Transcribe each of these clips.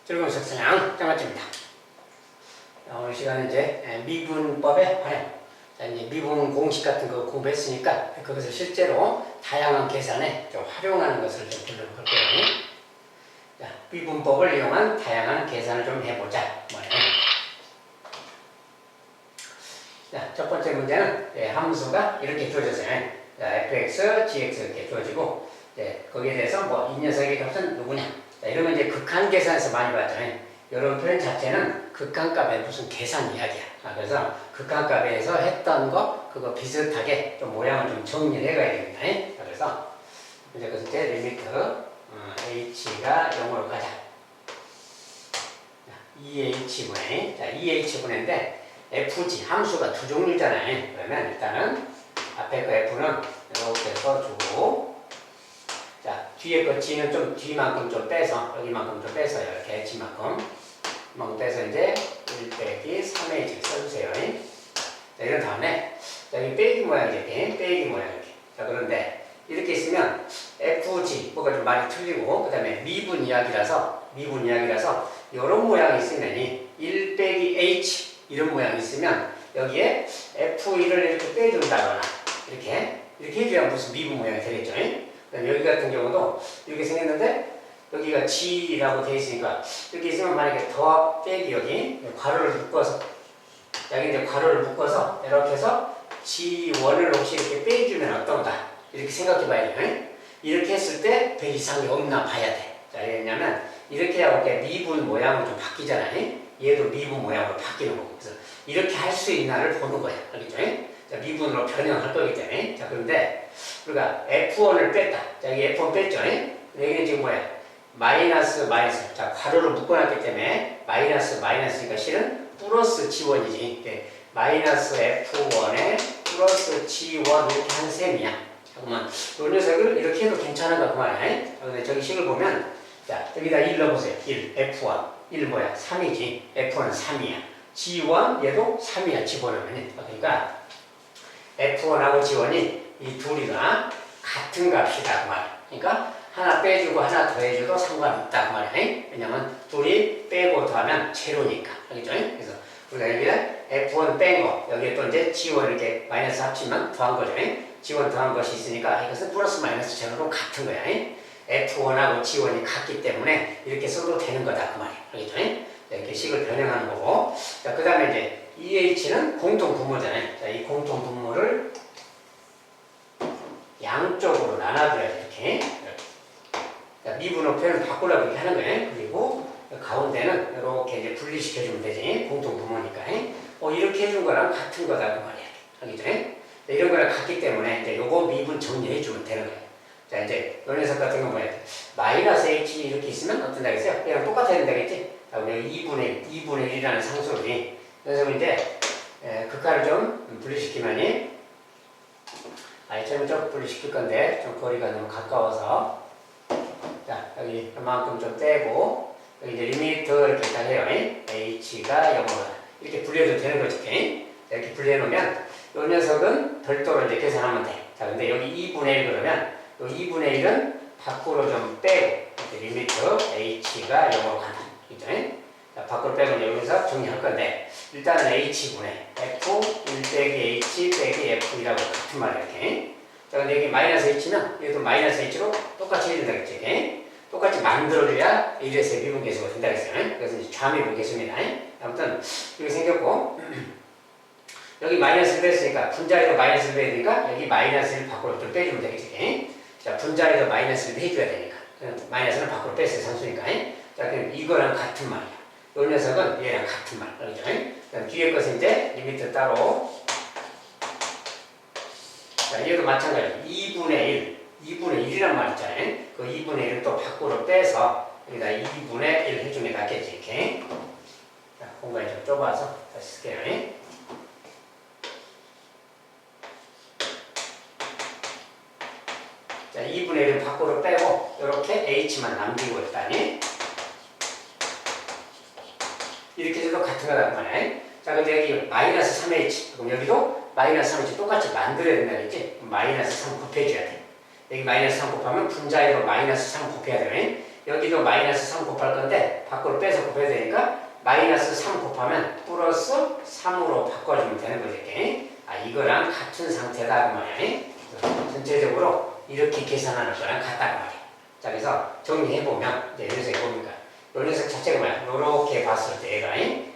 즐거운 석사양 장아찌입니다. 오늘 시간은 이제 미분법의 활용. 자, 이제 미분 공식 같은 거 공부했으니까 그것을 실제로 다양한 계산에 좀 활용하는 것을 좀 불러볼 거예요. 자, 미분법을 이용한 다양한 계산을 좀 해보자. 자, 첫 번째 문제는 함수가 이렇게 주어졌어요. 자, fx, gx 이렇게 주어지고 거기에 대해서 이 녀석의 값은 누구냐. 자, 이러면 이제 극한 계산에서 많이 봤잖아요. 이런 표현 자체는 극한값의 무슨 계산 이야기야. 그래서 극한값에서 했던 거 그거 비슷하게 좀 모양을 좀 정리를 해가야 됩니다. 그래서 이제 그것은 이제 리미트 h가 0으로 가자. 2h분의 자 2h분인데 fg 함수가 두 종류잖아요. 그러면 일단은 앞에 그 f는 이렇게 써주고 자, 뒤에 거 g는 좀 뒤만큼 좀 빼서 여기만큼 좀 빼서요. 이렇게 g만큼 이만큼 빼서 이제 1 빼기 3의 g 써주세요. 자, 이런 다음에 자, 여기 빼기 모양이지. 빼기 모양 이렇게. 자, 그런데 이렇게 있으면 fg 뭐가 좀 많이 틀리고 그 다음에 미분 이야기라서 이런 모양이 있으면 1 빼기 h 이런 모양이 있으면 여기에 f1을 이렇게 빼준다거나 이렇게 해줘야 무슨 미분 모양이 되겠죠. 여기 같은 경우도 이렇게 생겼는데 여기가 g라고 되어 있으니까 이렇게 있으면 만약에 더하 빼기 여기 괄호를 묶어서 여기 이제 괄호를 묶어서 이렇게 해서 g1을 혹시 이렇게 빼주면 어떤가 이렇게 생각해 봐야 돼요. 이렇게 했을 때 100 이상이 없나 봐야 돼. 자, 왜냐면 이렇게 하고 미분 모양으로 좀 바뀌잖아요. 얘도 미분 모양으로 바뀌는 거고 그래서 이렇게 할 수 있나를 보는 거야. 알겠죠? 자, 미분으로 변형할 거기 때문에 자, 그런데 우리가 F1을 뺐다. 자, 여기 F1 뺐죠? 여기는 지금 뭐야? 마이너스. 자, 괄호를 묶어놨기 때문에 마이너스니까 실은 플러스 G1이지. 마이너스 F1에 플러스 G1 이렇게 한 셈이야. 잠깐만. 이 녀석을 이렇게 해도 괜찮은가 그 말이야. 근데 저기 식을 보면 자, 여기다 1 넣어보세요. 1. F1. 1 뭐야? 3이지. F1은 3이야. G1 얘도 3이야. 집어넣으면. 그러니까 F1하고 G1이 이 둘이가 같은 값이다 그 말이야. 그러니까 하나 빼주고 하나 더해줘도 상관없다 그 말이야. 왜냐면 둘이 빼고 더하면 제로니까. 알겠죠? 그래서 우리가 여기에 F1 뺀 거 여기에 또 이제 G1 이렇게 마이너스 합치면 더한 거죠. G1 더한 것이 있으니까 이것은 플러스 마이너스 제로로 같은 거야. F1하고 G1이 같기 때문에 이렇게 써도 되는 거다 그 말이야. 알겠죠? 이렇게 식을 변형하는 거고. 자, 그 다음에 이제 EH는 공통 분모잖아요. 자, 이 공통 분모를 양쪽으로 나눠줘야 돼, 이렇게. 자, 미분호 표현을 바꾸려고 이렇게 하는 거예요. 그리고 가운데는 이렇게 이제 분리시켜주면 되지. 공통 분모니까. 이렇게 해준 거랑 같은 거다, 그 말이야. 알겠죠? 이런 거랑 같기 때문에 이제 요거 미분 정리해주면 되는 거예요. 자, 이제 요 녀석 같은 거 뭐야? 마이너스 h 이렇게 있으면 어떤다겠어요? 그냥 똑같아야 된다겠지? 자, 우리 2분의 1이라는 상수를 그래서 이제 극한을 좀 분리시키면 아이템을 좀 분리시킬 건데 좀 거리가 너무 가까워서 자, 여기 그만큼 좀 떼고 여기 이제 리미트 이렇게 딱 해요. h가 0으로 이렇게 분리해도 되는 거지. 이렇게 분리해 놓으면 이 녀석은 별도로 이제 계산하면 돼. 자, 근데 여기 2분의 1 그러면 이 2분의 1은 밖으로 좀 빼고 리미트 h가 0으로 간다. 그죠? 자, 밖으로 빼고 여기서 정리할 건데 일단은 h분의 f 1 빼기 h 빼기 f이라고 같은 말이야. 이렇게. 자, 근데 여기 마이너스 h면 얘도 마이너스 h로 똑같이 해야 된다겠지. 똑같이 만들어줘야 1에서 미분 계수가 된다겠어요. 그래서 이제 좌미분 계수입니다. 아무튼 이렇게 생겼고 여기 마이너스 1 했으니까 분자에도 마이너스 1 해야 되니까 여기 마이너스 1 밖으로 좀 빼주면 되겠지. 자, 분자에도 마이너스 1 해줘야 되니까 마이너스는 밖으로 뺐어요. 상수니까. 자, 그럼 이거랑 같은 말이야. 이 녀석은 얘랑 같은 말. 그렇죠? 그럼 뒤에 것은 이제 리미트 따로. 자, 얘도 마찬가지. 2분의 1이란 말 있잖아요. 그 2분의 1을 또 밖으로 빼서 여기다 2분의 1 해주면 낫겠지. 이렇게. 자, 공간이 좀 좁아서 다시 쓸게요. 자, 2분의 1을 밖으로 빼고 이렇게 h만 남기고 일단이 이렇게 해도 같은 거란 말이야. 자, 근데 여기 마이너스 3h. 그럼 여기도 마이너스 3h 똑같이 만들어야 된다겠지? 마이너스 3 곱해줘야 돼. 여기 마이너스 3 곱하면 분자에도 마이너스 3 곱해야 되네. 여기도 마이너스 3 곱할 건데 밖으로 빼서 곱해야 되니까 마이너스 3 곱하면 플러스 3으로 바꿔주면 되는 거지. 이렇게. 이거랑 같은 상태다 그 말이야. 전체적으로 이렇게 계산하는 거랑 같다 그 말이야. 자, 그래서 정리해보면 이제 이 녀석이 뭡니까? 이 녀석 자체가 뭐야? 요렇게 봤을 때 얘가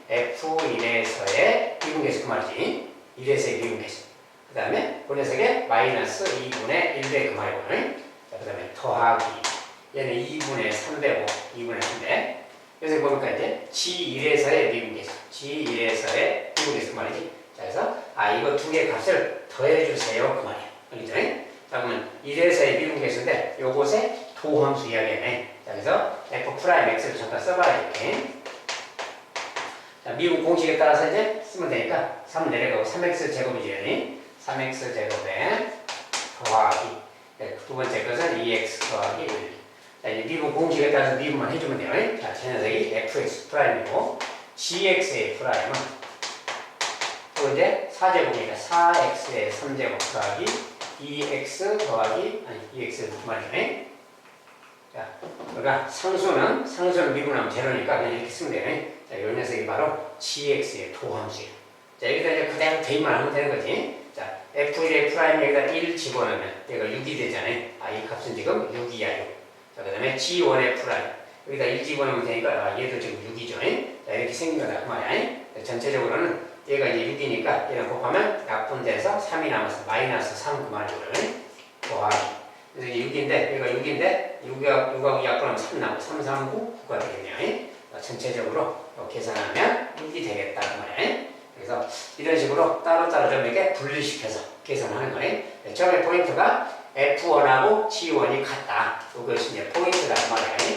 F1에서의 미분계수 그 말이지. 1에서의 미분계수. 그 다음에 그 녀석의 마이너스 2분의 1배 그 말이고. 자, 그 다음에 더하기. 얘는 2분의 3배고 2분의 3배. 그래서 뭡니까 이제 G1에서의 미분계수. G1에서의 미분계수 그 말이지. 자, 그래서 이거 두 개 값을 더해주세요 그 말이야. 알겠죠? 자, 그러면 1에서의 미분계수인데 요것에 도함수 이야기네. 자, 그래서 F'X를 잠깐 써봐야 돼. 자, 미분 공식에 따라서 이제 쓰면 되니까 3 내려가고 3x 제곱이지. 3x 제곱에 더하기. 두 번째 것은 2x 더하기 1. 자, 이제 미분 공식에 따라서 미분만 해주면 돼요. 자, 제 녀석이 fx'이고 gx의 프라임은 또 이제 4제곱이니까 4x의 3제곱 더하기 2x 더하기 2x 두 마리네. 자, 그러니까 상수는 미분하면 제로니까 그냥 이렇게 쓰면 돼요. 자, 이 녀석이 바로 gx의 도함수예요. 자, 여기다 이제 그대로 대입만 하면 되는 거지. 자, f1의 프라임 여기다 1 집어넣으면 얘가 6이 되잖아요. 이 값은 지금 6이야, 6. 자, 그 다음에 g1의 프라임 여기다 1 집어넣으면 되니까 얘도 지금 6이죠. 자, 이렇게 생긴 거다 그 말이야. 전체적으로는 얘가 이제 6이니까 얘랑 곱하면 약분돼서 3이 남아서 마이너스 3 그 말이거든요. 더하기. 그래서 이게 6인데 얘가 6인데 6하고 약분하면 3 나오고 3, 3, 9, 9가 되겠네요. 전체적으로 계산하면 6이 되겠다 그 말이에요. 그래서 이런 식으로 따로따로 좀 이렇게 분리시켜서 계산하는 거예요. 처음에 포인트가 F1하고 G1이 같다. 이것이 이제 포인트다 그 말이에요.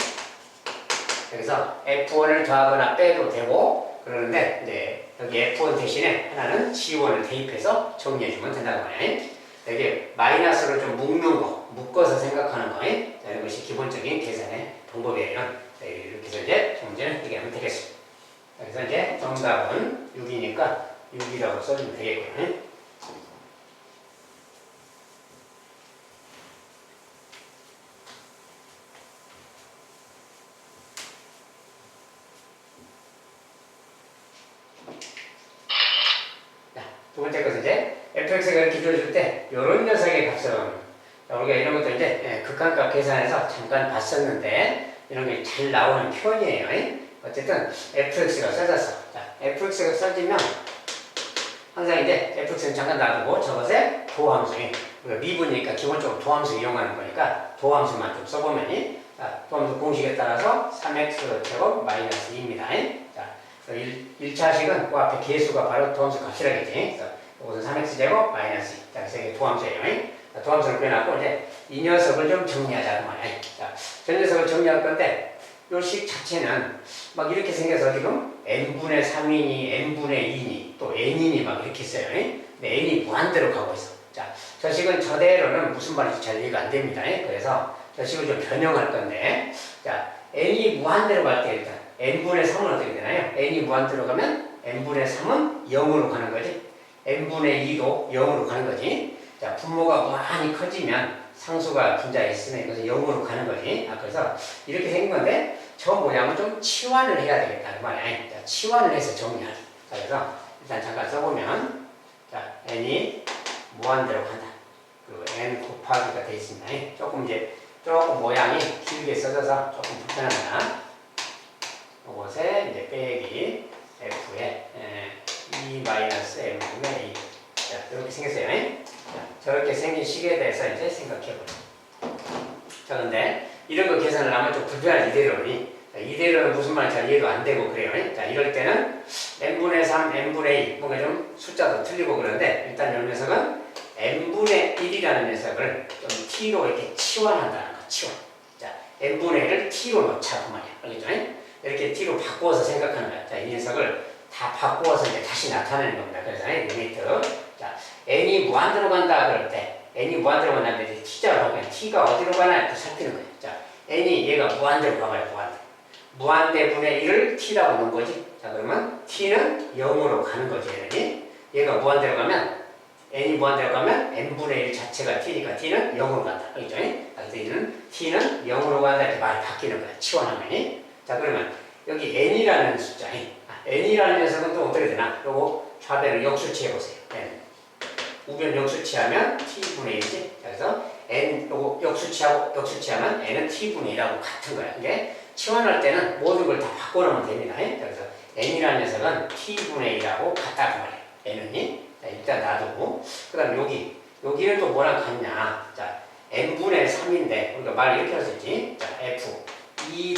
그래서 F1을 더하거나 빼도 되고 그러는데 이제 여기 F1 대신에 하나는 G1을 대입해서 정리해주면 된다고 말이에요. 여기 마이너스로 좀 묶는 거, 묶어서 생각하는 거예요. 자, 이것이 기본적인 계산의 방법이에요. 자, 이렇게 해서 이제 문제는 이렇게 하면 되겠습니다. 그래서 이제 정답은 6이니까 6이라고 써주면 되겠고요. 두 번째 것은 이제 fx가 이렇게 주어질 때 이런 녀석의 값은 우리가 이런 것도 이제 극한값 계산해서 잠깐 봤었는데 이런 게 잘 나오는 표현이에요. 어쨌든 fx가 써졌어. 자, fx가 써지면 항상 이제 fx는 잠깐 놔두고 저것에 도함수, 우리가 미분이니까 기본적으로 도함수 이용하는 거니까 도함수만 좀 써보면 도함수 공식에 따라서 3x 제곱 마이너스 2입니다. 자, 1차식은 그 앞에 개수가 바로 도함수 값이라겠지. 그래서 이것은 3x 제곱 마이너스 2. 자, 그래서 이게 도함수예요. 자, 도함수를 그려놨고 이제 이 녀석을 좀 정리하자 그 말이에요. 자, 저 녀석을 정리할 건데 요 식 자체는 막 이렇게 생겨서 지금 n분의 3이니 n분의 2니 또 n이니 막 이렇게 써요. 근데 n이 무한대로 가고 있어. 자, 저 식은 저대로는 무슨 말인지 잘 이해가 안 됩니다. 그래서 저 식을 좀 변형할 건데 자, n이 무한대로 갈 때 일단 n분의 3은 어떻게 되나요? n이 무한대로 가면 n분의 3은 0으로 가는 거지. n분의 2도 0으로 가는 거지. 자, 분모가 무한히 커지면 상수가 분자에 있으면 이것은 0으로 가는 거지. 그래서 이렇게 생긴 건데 저 모양은 좀 치환을 해야 되겠다 그 말이야. 자, 치환을 해서 정리하자. 자, 그래서 일단 잠깐 써보면 자, n이 무한대로 간다. 그리고 n 곱하기가 되어 있습니다. 조금 모양이 길게 써져서 조금 불편합니다. 이것에 이제 빼기 f에 2-m분의 2. 자, 이렇게 생겼어요. 자, 저렇게 생긴 식에 대해서 이제 생각해보죠. 자, 근데 이런 거 계산을 하면 좀 불편한 이대로니 이대로는 무슨 말인지 잘 이해도 안 되고 그래요. 자, 이럴 때는 n분의 3, n분의 2 뭔가 좀 숫자도 틀리고 그러는데 일단 이 녀석은 n분의 1이라는 녀석을 좀 t로 이렇게 치환한다는 거. 치환. 자, n분의 1을 t로 넣자 그 말이야. 알겠죠? 이렇게 t로 바꾸어서 생각하는 거야. 자, 이 녀석을 다 바꾸어서 이제 다시 나타내는 겁니다. 그래서 리미트. 자, n이 무한대로 간다 그럴 때 n이 무한대로 간다는데 이제 t자로 하면 t가 어디로 가나 또 살피는 거예요. 자, n이 얘가 무한대로 가봐요. 무한대 분의 1을 t라고 놓은 거지. 자, 그러면 t는 0으로 가는 거지. 얘가 무한대로 가면 n이 무한대로 가면 n분의 1 자체가 t니까 t는 0으로 간다. 알겠죠? 그래서 t는 0으로 간다 이렇게 말이 바뀌는 거야. 치환하면. 자, 그러면 여기 n이라는 숫자, n이라는 녀석은 또 어떻게 되나? 요거 좌변을 역수치해 보세요. n. 우변 역수치하면 t분의 1이지. 그래서 n 요거 역수치하면 n은 t분의 1하고 같은 거야. 이게 치환할 때는 모든 걸 다 바꿔놓으면 됩니다. 그래서 n이라는 녀석은 t분의 1하고 같다 그 말이에요. n은 일단 놔두고 그 다음 여기는 또 뭐랑 같냐. 자, n분의 3인데 우리가 말 이렇게 할 수 있지. 자, f 2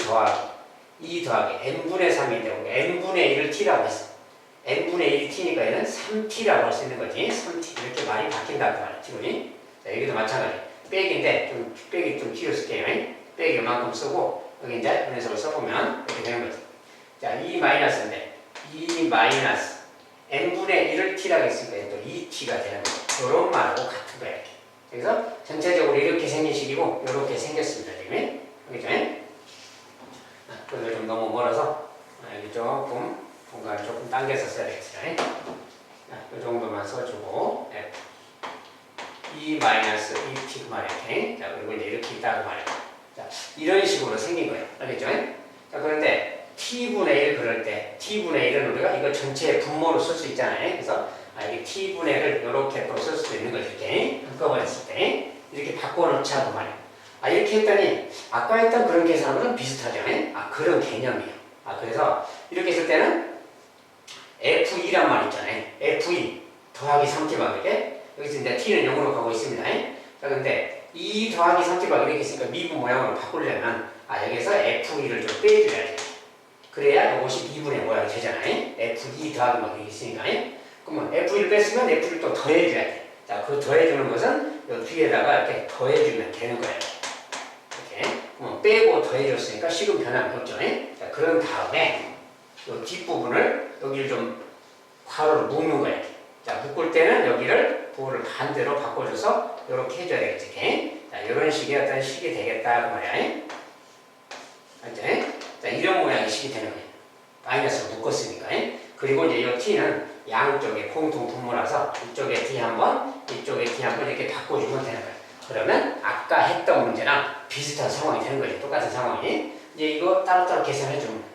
더하기 n분의 3인데 우리가 n분의 1을 t라고 했어. n분의 1이 t니까 얘는 3t라고 할 수 있는 거지. 3t 이렇게 말이 바뀐다 그 말이야. 지금 자, 여기도 마찬가지. 백인데 백이 좀 뒤로 쓸게요. 백이 이만큼 쓰고 여기 이제 이런 식으로 써보면 이렇게 되는 거지. 자, 2 마이너스인데 2 마이너스 n분의 1을 t라고 했으니까 또 2t가 되는 거예요. 이런 말하고 같은 거예요. 그래서 전체적으로 이렇게 생긴 식이고 이렇게 생겼습니다. 지금 그죠? 그래서 좀 너무 멀어서 여기 조금 공간을 조금 당겨서 써야 되겠어요. 이 정도만 써주고 2 마이너스 2t 말이에요. 자, 그리고 이제 이렇게 있다고 말이에요. 자, 이런 식으로 생긴 거예요. 알겠죠? 자, 그런데 t분의 1 그럴 때 t분의 1은 우리가 이거 전체 분모로 쓸 수 있잖아요. 그래서 이게 t분의 1을 이렇게 또 쓸 수도 있는 거죠. 이렇게 한꺼번에 했을 때 이렇게 바꿔놓자고 말이에요. 이렇게 했더니 아까 했던 그런 계산으로는 비슷하죠. 그런 개념이에요. 그래서 이렇게 했을 때는 F2란 말 있잖아요. F2 더하기 3t가 이렇게 여기서 이제 t는 0으로 가고 있습니다. 자, 근데 2 더하기 3t가 이렇게 있으니까 미분 모양으로 바꾸려면 여기서 F2를 좀 빼줘야지. 그래야 이것이 미분의 모양이 되잖아요. F2 더하기 막 이렇게 있으니까. 그러면 F2를 뺐으면 F2를 또 더해줘야 돼. 자, 그 더해주는 것은 이 뒤에다가 이렇게 더해주면 되는 거예요. 이렇게. 그러면 빼고 더해줬으니까 식은 변함이 없죠. 자, 그런 다음에 이 뒷부분을 여기를 좀 괄호를 묶는 거예요. 자, 묶을 때는 여기를 부호를 반대로 바꿔줘서 이렇게 해줘야 되겠지. 이렇게. 자, 이런 식의 어떤 식이 되겠다. 그 말이야. 알죠? 자, 이런 모양의 식이 되는 거예요. 마이너스로 묶었으니까. 그리고 이제 이 t는 양쪽에 공통 분모라서 이쪽에 t 한 번, 이쪽에 t 한 번 이렇게 바꿔주면 되는 거예요. 그러면 아까 했던 문제랑 비슷한 상황이 되는 거죠. 똑같은 상황이. 이제 이거 따로따로 계산해 주면 돼요.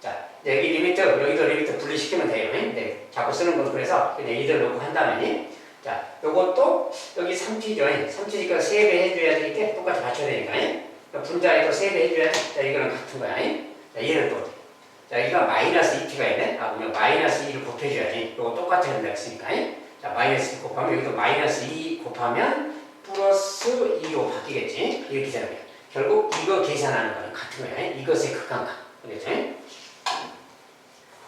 자, 여기 리미트, 여기도 리미트 분리시키면 돼요. 네, 자꾸 쓰는 건 그래서 그냥 이들 놓고 한 다음에 자, 요것도 여기 3t죠. 3t니까 3배 해줘야 되니까 똑같이 맞춰야 되니까. 분자에도 3배 해줘야 돼. 자, 이거는 같은 거야. 자, 얘는 또 자, 여기가 마이너스 2t가 있네. 그러면 마이너스 2를 곱해줘야지. 이거 똑같은 된다 했으니까. 자, 마이너스 2 곱하면 여기도 마이너스 2 곱하면 플러스 2로 바뀌겠지. 이렇게 되는 거야. 결국 이거 계산하는 거는 같은 거야. 이것의 극한값. 알겠죠?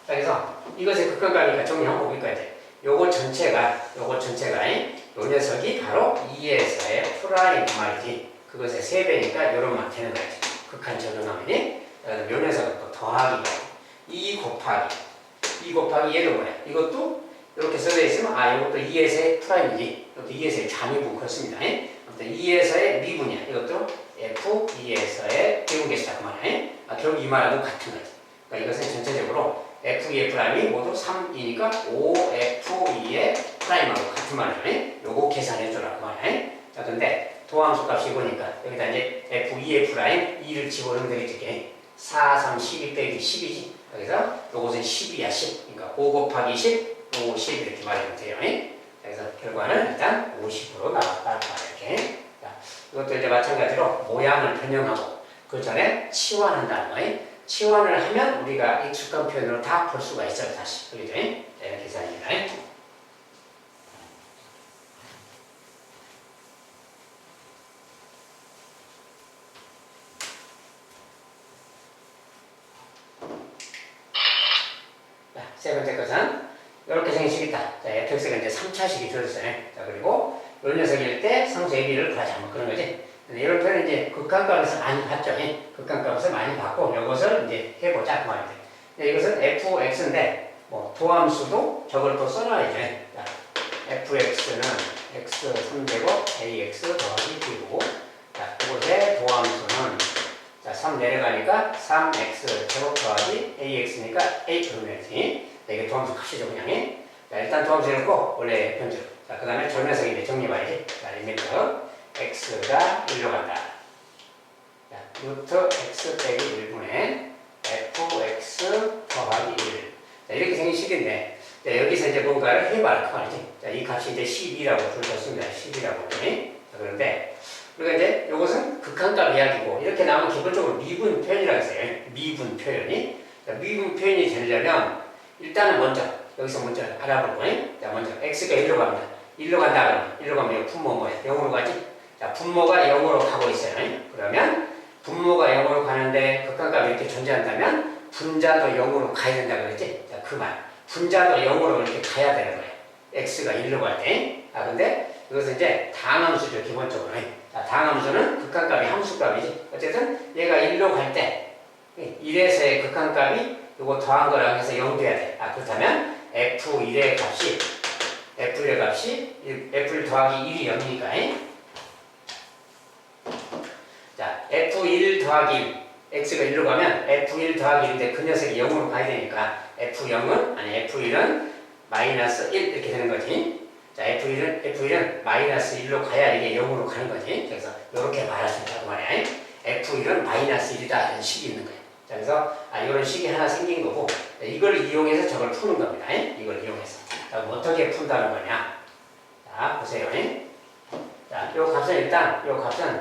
자, 그래서 이것의 극한값이니까 정리 한번 보니까 이제 요거 전체가 요 녀석이 바로 2에서의 프라임 말이지. 그것의 3배니까 요런 말 되는 거지. 극한 적용하면 요 녀석은 또 더하기가 2 곱하기 얘도 뭐야? 이것도 이렇게 써져 있으면 이것도 2에서의 프라임이지. 이것도 2에서의 잠유분 그렇습니다. 아무튼 2에서의 미분이야. 이것도 F2에서의 비공개수다 그 말이야. 결국 이 말하고 같은 거지. 그러니까 이것은 전체적으로 F2의 프라임이 모두 3이니까 5F2의 프라임하고 같은 말이야. 요거 계산해줘라 그 말이야. 자, 근데 도함수 값이 보니까 여기다 이제 F2의 프라임 2를 집어넣으면 되겠지. 4, 3, 12 빼기 10이지. 그래서 요것은 10이야 10. 그러니까 5 곱하기 10, 50 이렇게 말하면 돼요. 그래서 결과는 일단 50으로 나왔다 이렇게. 자, 이것도 이제 마찬가지로 모양을 변형하고 그 전에 치환한다는 거예요. 치환을 하면 우리가 익숙한 표현으로 다 볼 수가 있어요. 다시. 그죠? 이런 계산입니다. 세 번째 것은 이렇게 생긴 식이 있다. 자, fx가 이제 3차식이 주어졌어요. 자, 그리고 이 녀석일 때 상수 AB를 구하자. 뭐 그런 거지. 이런 표현은 이제 극한값에서 많이 봤죠. 극한값에서 많이 봤고 이것을 이제 해보자 그 말인데. 이것은 fx인데 뭐 도함수도 저걸 또 써놔야죠. 자, fx는 x 3제곱 ax 더하기 b고, 자, 그곳에 도함수는 자, 3 내려가니까 3x 제곱 더하기 ax니까 a 그러면지. 이게 도함수 값이죠 그냥. 자, 일단 도함수 해놓고 원래 변주. 자, 그 다음에 절면석인데 정리해봐야지. 자, 리미트 x가 1로 간다. 자, 루트 x 빼기 1분의 fx 더하기 1. 자, 이렇게 생긴 식인데, 자, 여기서 이제 뭔가를 해봐라. 그 말이지. 자, 이 값이 이제 10이라고 불렀습니다. 10이라고. 자, 그런데, 우리가 이제 이것은 극한값 이야기고, 이렇게 나오면 기본적으로 미분 표현이라고 했어요. 미분 표현이. 자, 미분 표현이 되려면, 일단은 여기서 먼저 알아볼 거예요. 자, 먼저, x가 1로 갑니다. 1로 간다 그러면, 1로 가면 분모 뭐야? 0으로 가지? 자, 분모가 0으로 가고 있어요. 그러면, 분모가 0으로 가는데, 극한값이 이렇게 존재한다면, 분자도 0으로 가야 된다 그랬지? 자, 그 말. 분자도 0으로 이렇게 가야 되는 거예요. x가 1로 갈 때. 아, 근데 이것은 이제 다항함수죠, 기본적으로. 자, 다항함수는 극한값이 함수값이지. 어쨌든 얘가 1로 갈 때 1에서의 극한값이 이거 더한 거랑 해서 0 돼야 돼. 아, 그렇다면 f1의 값이 f1 더하기 1이 0이니까. 자, f1 더하기 1. x가 1로 가면 f1 더하기 1인데 그 녀석이 0으로 가야 되니까 f1은 마이너스 1 이렇게 되는 거지. 자, f1은 마이너스 1로 가야 이게 0으로 가는 거지. 그래서 이렇게 말할 수 있다고 말이야. f1은 마이너스 1이다 이런 식이 있는 거야. 자, 그래서 이런 식이 하나 생긴 거고 이걸 이용해서 저걸 푸는 겁니다. 이걸 이용해서. 자, 그럼 어떻게 푼다는 거냐? 자, 보세요. 자, 요 값은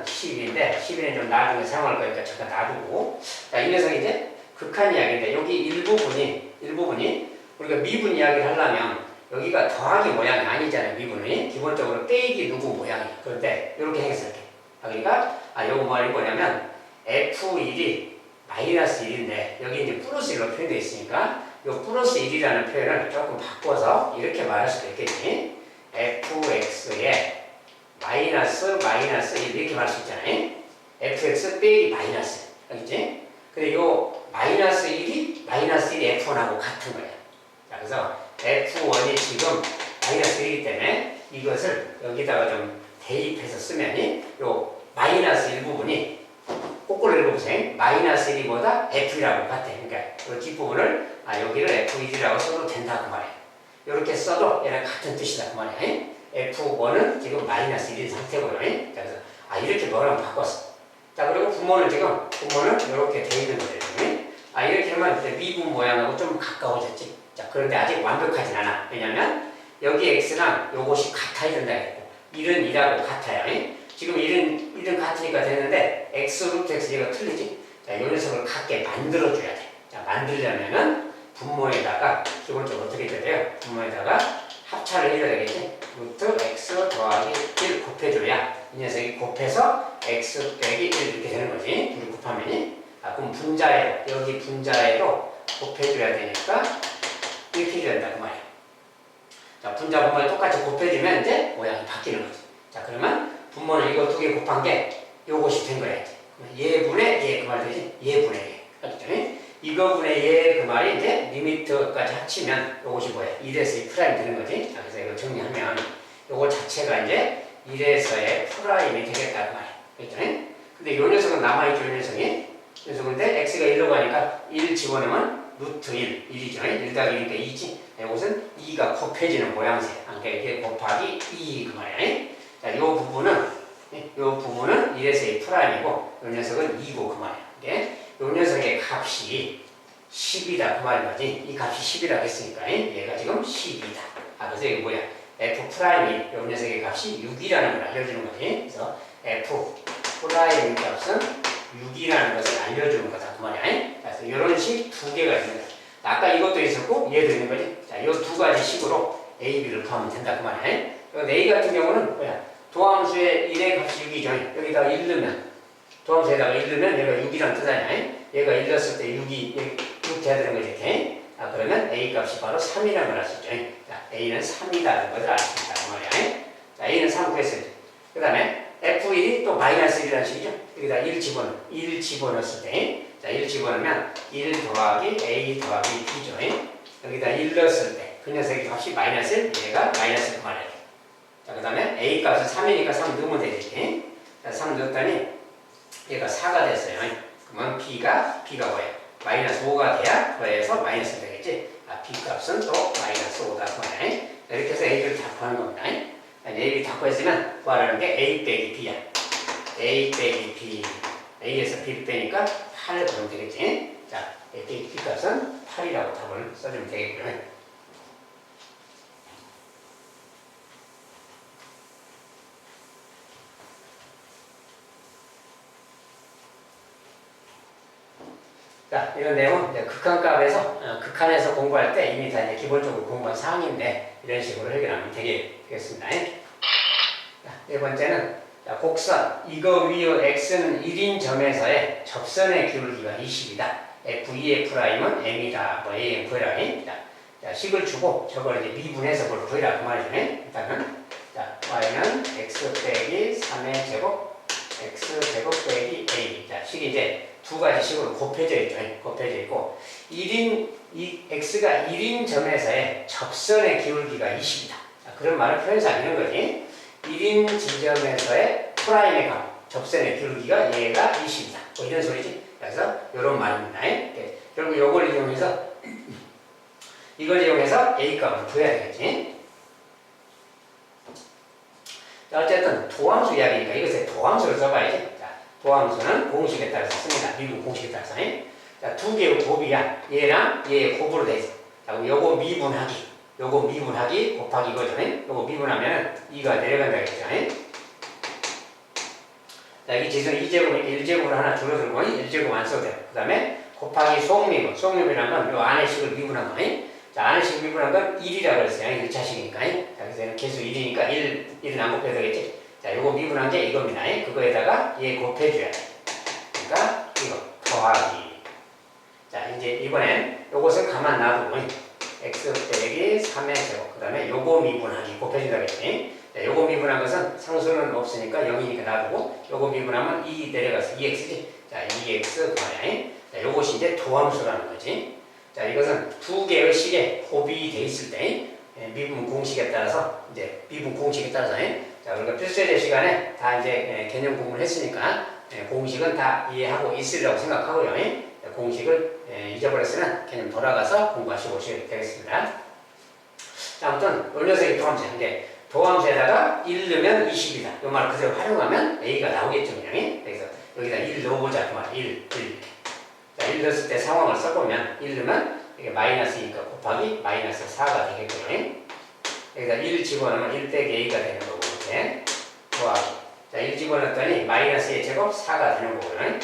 10인데 10은 좀 나중에 사용할 거니까 잠깐 놔두고. 자, 이 녀석이 이제 극한 이야기인데 여기 일부분이 우리가 미분 이야기를 하려면 여기가 더하기 모양이 아니잖아요. 미분이 기본적으로 빼기 누구 모양이. 그런데 이렇게 해석해. 그러니까 요거 말이 뭐냐면 f1이 마이너스 1인데 여기 이제 플러스 1로 표현되어 있으니까 요 플러스 1이라는 표현을 조금 바꿔서 이렇게 말할 수도 있겠지. fx에 마이너스 1 이렇게 말할 수 있잖아요. fx 빼기 마이너스. 알겠지? 근데 요 마이너스 1이 f1하고 같은 거예요. 자, 그래서 f1이 지금 마이너스 1이기 때문에 이것을 여기다가 좀 대입해서 쓰면 요 마이너스 1 부분이 거꾸로 읽어보세요. 마이너스 1이보다 f1하고 같아. 그러니까 이 뒷부분을 여기를 f1이라고 써도 된다 그 말이에요. 이렇게 써도 얘랑 같은 뜻이다 그 말이에요. f1은 지금 마이너스 1인 상태고요. 자, 그래서 이렇게 뭐랑 바꿨어. 자, 그리고 분모는 이렇게 돼 있는 거예요. 이렇게 하면 이제 미분 모양하고 좀 가까워졌지. 자, 그런데 아직 완벽하진 않아. 왜냐면 여기 x랑 요것이 같아야 된다 했고 1은 2하고 같아요. 지금 1은 같으니까 되는데 x 루트 x 얘가 틀리지. 자, 이 녀석을 같게 만들어줘야 돼. 자, 만들려면은 분모에다가 기본적으로 어떻게 해야 돼요? 분모에다가 합차를 해줘야 되겠지. 루트 x 더하기 1 곱해줘야 이 녀석이 곱해서 x 빼기 1 이렇게 되는 거지. 둘이 곱하면이. 그럼 여기 분자에도 곱해줘야 되니까 이렇게 해줘야 된다 그 말이야. 자, 분자 분모에 똑같이 곱해주면 이제 모양이 바뀌는 거지. 자, 그러면 분모는 이거 두 개 곱한 게 요것이 된 거야. 얘분의 얘 그 말 되지? 얘분의 얘. 알겠죠? 이거분의 얘 그 말이 이제 리미트까지 합치면 요것이 뭐야? 1에서 2 프라임 되는 거지. 자, 그래서 이거 정리하면 요거 자체가 이제 1에서의 프라임이 되겠다 그 말이야. 알겠죠? 근데 요 녀석은 남아있죠, 요 녀석이. 그래서 근데 x가 1로 가니까 1 집어넣으면 루트 1이죠. 1 더하기 1이니까 2지. 이것은 2가 곱해지는 모양새. 그러니까 이게 곱하기 2 그 말이야. 자, 요 부분은 1에서 2 프라임이고 요 녀석은 2고 그 말이야. 요 녀석의 값이 10이다 그 말인 거지. 이 값이 10이라고 했으니까 얘가 지금 10이다. 그래서 이게 뭐야? f 프라임이 요 녀석의 값이 6이라는 걸 알려주는 거지. 그래서 f 프라임 값은 6이라는 것을 알려주는 거다 그 말이야. 그래서 이런 식 두 개가 있는 거야. 아까 이것도 있었고 얘도 있는 거지. 자, 이 두 가지 식으로 a, b를 구하면 된다 그 말이야. a 같은 경우는 뭐야? 도함수의 1의 값이 6이죠. 여기다가 1 넣으면 도함수에다가 1 넣으면 얘가 6이라는 뜻 아니야? 얘가 1 넣었을 때 6 돼야 되는 거지 이렇게. 그러면 a 값이 바로 3이라는 걸 알 수 있죠. 자, a는 3이라는 것을 알 수 있다 그 말이야. 자, a는 3 구했어요. 그 다음에 f1이 또 마이너스 1이라는 식이죠. 여기다 1 집어넣었을 때, 자, 1 집어넣으면 1 더하기 a 더하기 b죠. 여기다 1 넣었을 때, 그 녀석의 값이 마이너스 1, 얘가 마이너스 1 그 말이에요. 자, 그 다음에 a 값은 3이니까 3 넣으면 되지. 자, 3 넣었더니 얘가 4가 됐어요. 그러면 b가 뭐예요? 마이너스 5가 돼야 더해서 마이너스 되겠지. b 값은 또 마이너스 5다 그 말이에요. 이렇게 해서 a를 다 구하는 겁니다. a를 다 구했으면 구하라는 게 a 빼기 b야. a 빼기 b. a에서 b를 빼니까 8 그러면 되겠지. 자, a 빼기 b 값은 8이라고 답을 써주면 되겠고요. 자, 이런 내용은 이제 극한값에서, 극한에서 공부할 때 이미 다 이제 기본적으로 공부한 사항인데, 이런 식으로 해결하면 되겠습니다. 자, 네 번째는, 자, 곡선, 이거 위의 x는 1인 점에서의 접선의 기울기가 20이다. f2f'은 m이다. 뭐 am 구해라. 자, 식을 주고, 저걸 이제 미분해서 그걸 구해라. 그 말이죠. 일단은, 자, y는 x 빼기 3의 제곱, x 제곱 빼기 a. 자, 식이 이제 두 가지 식으로 곱해져 있죠. 곱해져 있고, x가 1인 점에서의 접선의 기울기가 20이다. 자, 그런 말을 표현해서 하는 거지. 1인 지점에서의 프라임의 값, 접선의 기울기가 얘가 20이다. 뭐 이런 소리지. 그래서 이런 말입니다. 결국 이걸 이용해서 이걸 이용해서 a 값을 구해야 되겠지. 자, 어쨌든 도함수 이야기니까 이것에 도함수를 써봐야지. 도함수는 공식에 따라서 씁니다. 미분 공식에 따라서. 자, 두 개의 곱이야. 얘랑 얘의 곱으로 돼 있어. 자, 그럼 요거 미분하기 곱하기 이거죠. 요거 미분하면 2가 내려간다겠죠. 자, 이 지수는 2제곱, 1제곱을 하나 줄어들고 1제곱 안 써도 돼요. 그 다음에 곱하기 속미분. 속미분이란 건 요 안의 식을 미분한 거. 자, 안의 식을 미분한 건 1이라고 그랬어요. 1차식이니까. 자, 그래서 개수 1이니까 1은 안 곱해도 되겠지. 자, 요거 미분한 게 이겁니다. 그거에다가 얘 곱해줘야 돼. 그러니까 이거 더하기. 자, 이제 이번엔 요것은 가만 놔두고 x 빼기 3의 제곱. 그 다음에 요거 미분하기 곱해준다 그랬지. 자, 요거 미분한 것은 상수는 없으니까 0이니까 놔두고 요거 미분하면 2 내려가서 2x지. 자, 2x 그만이야. 자, 요것이 이제 도함수라는 거지. 자, 이것은 두 개의 식에 곱이 돼 있을 때 미분 공식에 따라서 자, 우리가 필수예제 시간에 다 이제 개념 공부를 했으니까 공식은 다 이해하고 있으리라고 생각하고요. 공식을 잊어버렸으면 개념 돌아가서 공부하시고 오시면 되겠습니다. 자, 아무튼 요 녀석이 도함수인데 도함수에다가 1 넣으면 20이다. 이 말 그대로 활용하면 a가 나오겠죠. 그냥. 그래서 여기다 1 넣어보자. 그 말. 1. 자, 1 넣었을 때 상황을 써보면 1 넣으면 이게 마이너스니까 곱하기 마이너스 4가 되겠고요. 여기다 1 집어넣으면 1 빼기 a가 되는 거고 이렇게 더하기. 자, 1 집어넣었더니 마이너스의 제곱 4가 되는 거고요.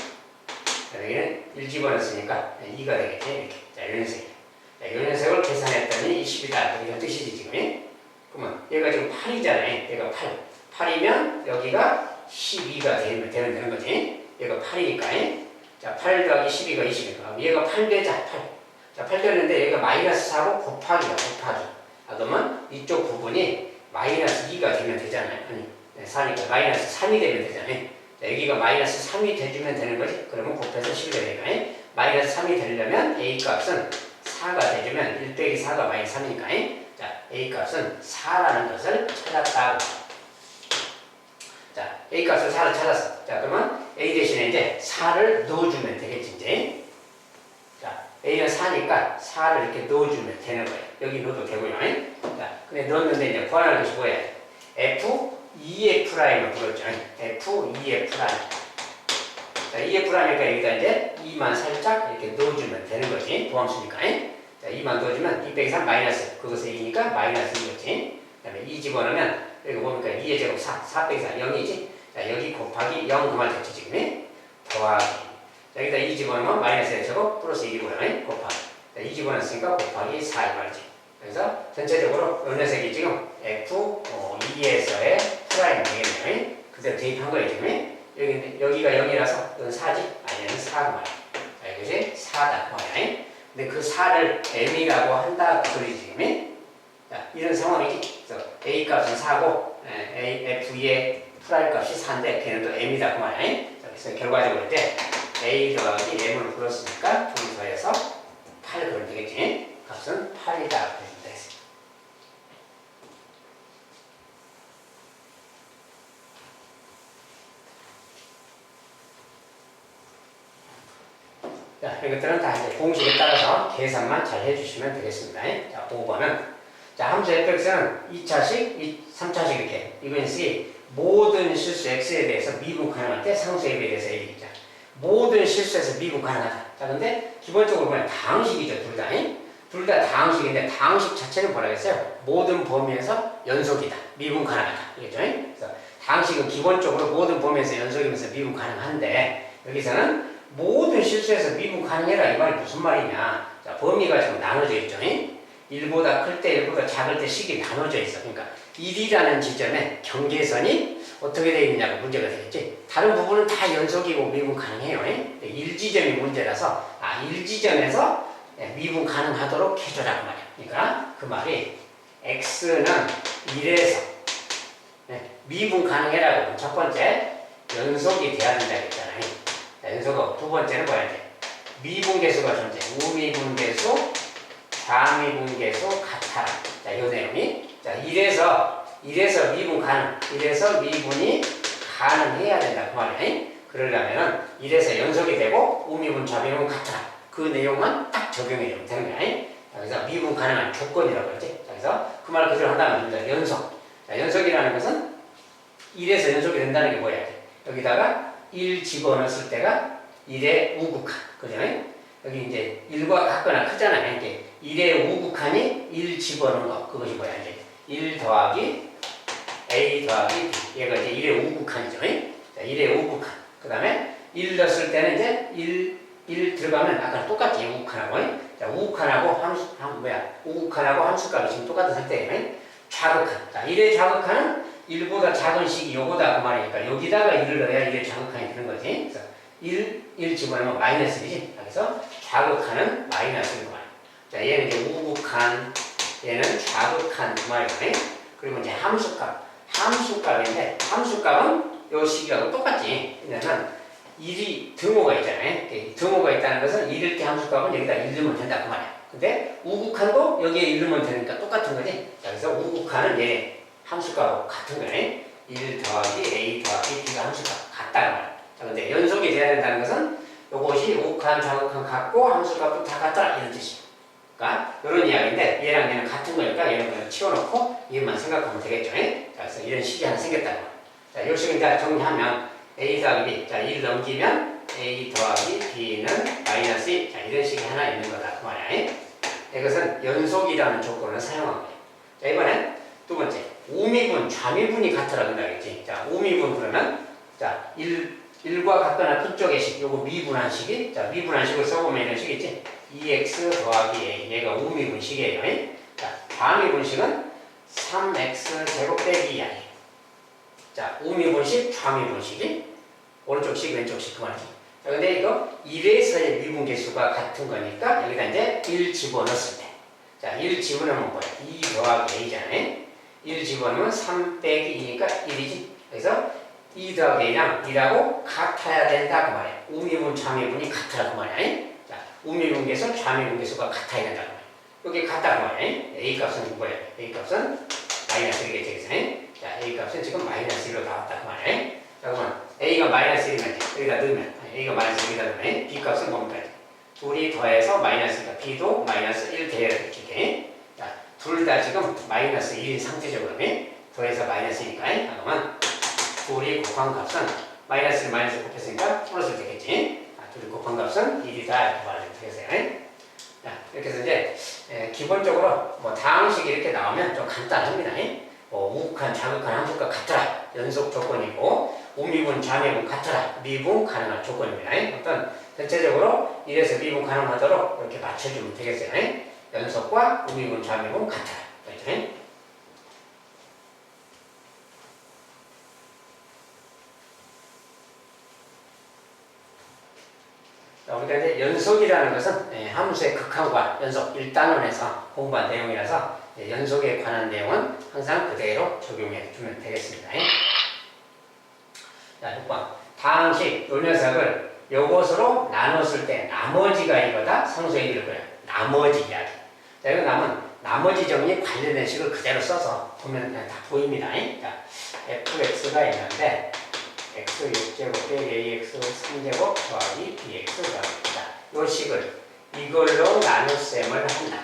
자, 여기는 1 집어넣었으니까 2가 되겠지. 이렇게. 자, 이 녀석이. 자, 이 녀석을 계산했더니 20이다. 이런 뜻이지 지금. 그러면 얘가 지금 8이잖아요. 얘가 8. 8이면 여기가 12가 되는 거지. 얘가 8이니까. 자, 8 더하기 12가 20이니까. 얘가 8 되자. 8. 자, 8 되는데 여기가 마이너스 4고 곱하기야. 곱하기. 그러면 이쪽 부분이 마이너스 2가 되면 되잖아요. 아니, 4니까 마이너스 3이 되면 되잖아요. 자, 여기가 마이너스 3이 돼주면 되는 거지. 그러면 곱해서 10이 되니까. 마이너스 3이 되려면 a 값은 4가 돼주면 1 빼기 4가 마이너스 3이니까. 자, a 값은 4라는 것을 찾았다고. 자, a 값을 4를 찾았어. 자, 그러면 a 대신에 이제 4를 넣어주면 되겠지, 이제. 자, a는 4니까 4를 이렇게 넣어주면 되는 거예요. 여기 넣어도 되고요. 자, 근데 넣었는데 이제 구하는 것이 뭐예요? f2f'을 불렀죠. f2f'. 자, 2f'니까 여기다 이제 2만 살짝 이렇게 넣어주면 되는 거지. 도함수니까. 자, 2만 넣어주면 2 빼기 3 마이너스. 그것은 2니까 마이너스 2겠지. 그 다음에 2 집어넣으면 여기 보니까 2의 제곱 4 빼기 4 0이지. 자, 여기 곱하기 0 그만 됐지 지금. 더하기. 자, 여기다 2 집어넣으면 마이너스의 제곱 플러스 1이고요. 곱하기. 자, 2 집어넣었으니까 곱하기 4 이 말이지. 그래서 전체적으로 이 녀석이 지금 F2에서의 프라임 되겠네요. 그대로 대입한 거예요 지금. 여기가 0이라서 이건 4지? 아니, 얘는 4가 말이야. 자, 이것이 4다. 말이야. 근데 그 4를 m이라고 한다. 그 소리지 지금. 자, 이런 상황이지. 그래서 a 값은 4고 F2의 프라임 값이 4인데 걔는 또 m이다. 그 말이야. 자, 그래서 결과적으로 이제 a 더하기 m을 불렀으니까 둘이 더해서 8 그러면 되겠지. 값은 8이다. 자, 이것들은 다 이제 공식에 따라서 계산만 잘 해주시면 되겠습니다. 자, 5번은 자, 함수 fx는 2차식, 3차식 이렇게 이것이 모든 실수 x에 대해서 미분 가능할 때 상수 ab에 대해서 얘기했죠. 모든 실수에서 미분 가능하다. 자, 근데 기본적으로 보면 방식이죠, 둘 다. 둘 다 다항식인데 다항식 자체는 뭐라 그랬어요? 모든 범위에서 연속이다. 미분 가능하다. 알겠죠? 그래서 다항식은 기본적으로 모든 범위에서 연속이면서 미분 가능한데 여기서는 모든 실수에서 미분 가능해라. 이 말이 무슨 말이냐? 자, 범위가 지금 나눠져 있죠. 1보다 클 때, 1보다 작을 때 식이 나눠져 있어. 그러니까 1이라는 지점에 경계선이 어떻게 되어 있느냐가 문제가 되겠지. 다른 부분은 다 연속이고 미분 가능해요. 1지점이 문제라서 1지점에서 미분 가능하도록 해줘라 그 말이야. 그러니까 그 말이 x는 1에서 미분 가능해라고 첫 번째 연속이 돼야 된다 했잖아요. 연속하고 두 번째는 뭐야 돼? 미분계수가 존재. 우미분계수, 좌미분계수 같아라. 자, 이 내용이 자 1에서 미분 가능. 1에서 미분이 가능해야 된다 그 말이야. 그러려면은 1에서 연속이 되고 우미분, 좌미분 같아라. 그 내용만 딱 적용이 되는 거야. 그래서 미분 가능한 조건이라고 그러지. 그래서 그 말 그대로 한다면 연속. 자, 연속이라는 것은 1에서 연속이 된다는 게 뭐야? 여기다가 1 집어넣었을 때가 1의 우극한. 그죠? 여기 이제 1과 같거나 크잖아요. 이게 1의 우극한이 1 집어넣은 거. 그것이 뭐야? 이제 1 더하기 A 더하기 B. 얘가 이제 1의 우극한이죠. 자, 1의 우극한. 그 다음에 1 넣었을 때는 이제 1 들어가면 아까 똑같지. 우극한하고. 자, 우극한하고 우극한하고 함수값이 지금 똑같은 상태예요. 좌극한. 자, 1의 좌극한은 1보다 작은 식이 요거다 그 말이니까 여기다가 1을 넣어야 1의 좌극한이 되는 거지. 그래서 1 집어넣으면 마이너스 1이지. 그래서 좌극한은 마이너스 1그 말이야. 자, 얘는 이제 우극한, 얘는 좌극한 그 말이네. 그리고 이제 함수값인데 함수값은 요 식이하고 똑같지. 왜냐면 1이 등호가 있잖아요. 등호가 있다는 것은 1일 때 함수값은 여기다 1 넣으면 된다 그 말이야. 근데 우극한도 여기에 1 넣으면 되니까 똑같은 거지. 자, 그래서 우극한은 얘 함수값하고 같은 거네. 1 더하기 A 더하기 B가 함수값 같다는 말이야. 자, 근데 연속이 돼야 된다는 것은 요것이 우극한, 좌극한 같고 함수값도 다 같더라 이런 뜻이야. 그러니까 이런 이야기인데 얘랑 얘는 같은 거니까 얘는 그냥 치워놓고 얘만 생각하면 되겠죠. 자, 그래서 이런 식이 하나 생겼다는 거야. 자, 요 식을 이제 정리하면 A 더하기 B. 자, 1 넘기면 A 더하기 B는 마이너스 2. 자, 이런 식이 하나 있는 거다 그 말이야. 이것은 연속이라는 조건을 사용한 거예요. 자, 이번엔 두 번째. 우미분, 좌미분이 같으라 그러겠지. 자, 우미분 그러면 자, 1과 같거나 그쪽의 식, 요거 미분한식이 자, 미분한식을 써보면 이런 식이지. 2x 더하기 a, 얘가 우미분식이에요. 자, 좌미분식은 3x 제곱 빼기 2야. 자, 우미분식, 좌미분식이 오른쪽 식, 왼쪽 식 그 말이지. 자, 근데 이거 1에서의 미분계수가 같은 거니까 여기다 이제 1 집어넣었을 때. 자, 1 집어넣으면 뭐야? 2 더하기 a잖아요. 1 집어넣으면 3 빼기 2니까 1이지. 그래서 2 더하기 A랑 2라고 같아야 된다 그 말이야. 우미분, 좌미분이 같으라 그 말이야. 자, 우미분계수, 좌미분계수가 같아야 된다 그 말이야. 여기 같다 그 말이야. A 값은 뭐야? A 값은 마이너스 1이겠지. 그래서 자, A 값은 지금 마이너스 1로 나왔다 그 말이야. 자, 그러면 A가 마이너스 1이면 여기다 넣으면 A가 마이너스 1이다 넣으면 B 값은 뭡니까? 둘이 더해서 마이너스니까 B도 마이너스 1 돼야 되겠지. 자, 둘 다 지금 마이너스 1인 상태적으로 더해서 마이너스 2니까 그러면 둘이 곱한 값은 마이너스를 마이너스 곱했으니까 플러스 되겠지. 둘이 곱한 값은 1이다 이렇게 말하면 되겠어요. 자, 이렇게 해서 이제 기본적으로 뭐 다항식이 이렇게 나오면 좀 간단합니다. 뭐 우극한, 좌극한, 함수값 같더라 연속 조건이고 우미분, 좌미분 같더라 미분 가능한 조건입니다. 어떤 전체적으로 1에서 미분 가능하도록 이렇게 맞춰주면 되겠어요. 연속과 우미분, 좌미분 같아라. 그렇죠? 자, 우리가 이제 연속이라는 것은 함수의 극한과 연속 1단원에서 공부한 내용이라서 연속에 관한 내용은 항상 그대로 적용해 주면 되겠습니다. 자, 6번. 다항식 요 녀석을 요것으로 나눴을 때 나머지가 이거다. 상수의 일을 그래요. 나머지 이야기. 자, 이거 나머지 정리 관련된 식을 그대로 써서 보면 그냥 다 보입니다. 자, fx가 있는데 x 6제곱 빼기 ax 3제곱 더하기 bx 더하기다. 요 식을 이걸로 나눗셈을 한다.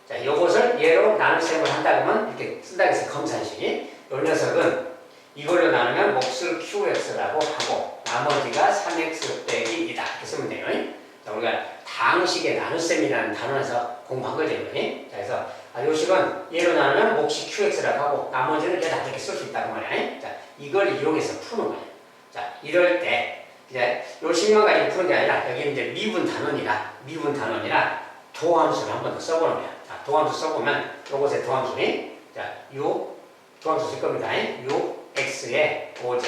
자, 요것을 얘로 나눗셈을 한다 그러면 이렇게 쓴다 해서 검산식이 요 녀석은 이걸로 나누면 몫을 qx라고 하고 나머지가 3x 빼기 2다. 이렇게 쓰면 돼요. 자, 우리가 다항식의 나눗셈이라는 단원에서 공부한 거죠. 자, 그래서 요 식은 얘로 나누면 몫이 qx라고 하고 나머지는 얘다 그렇게 쓸 수 있다고 말이야. 자, 이걸 이용해서 푸는 거야. 자, 이럴 때 이제 요 식만 가지고 푸는 게 아니라 여기 이제 미분 단원이라 도함수를 한 번 더 써보는 거야. 자, 도함수 써보면 요것의 도함수니 자, 요 도함수 쓸 겁니다. 요 x에 5제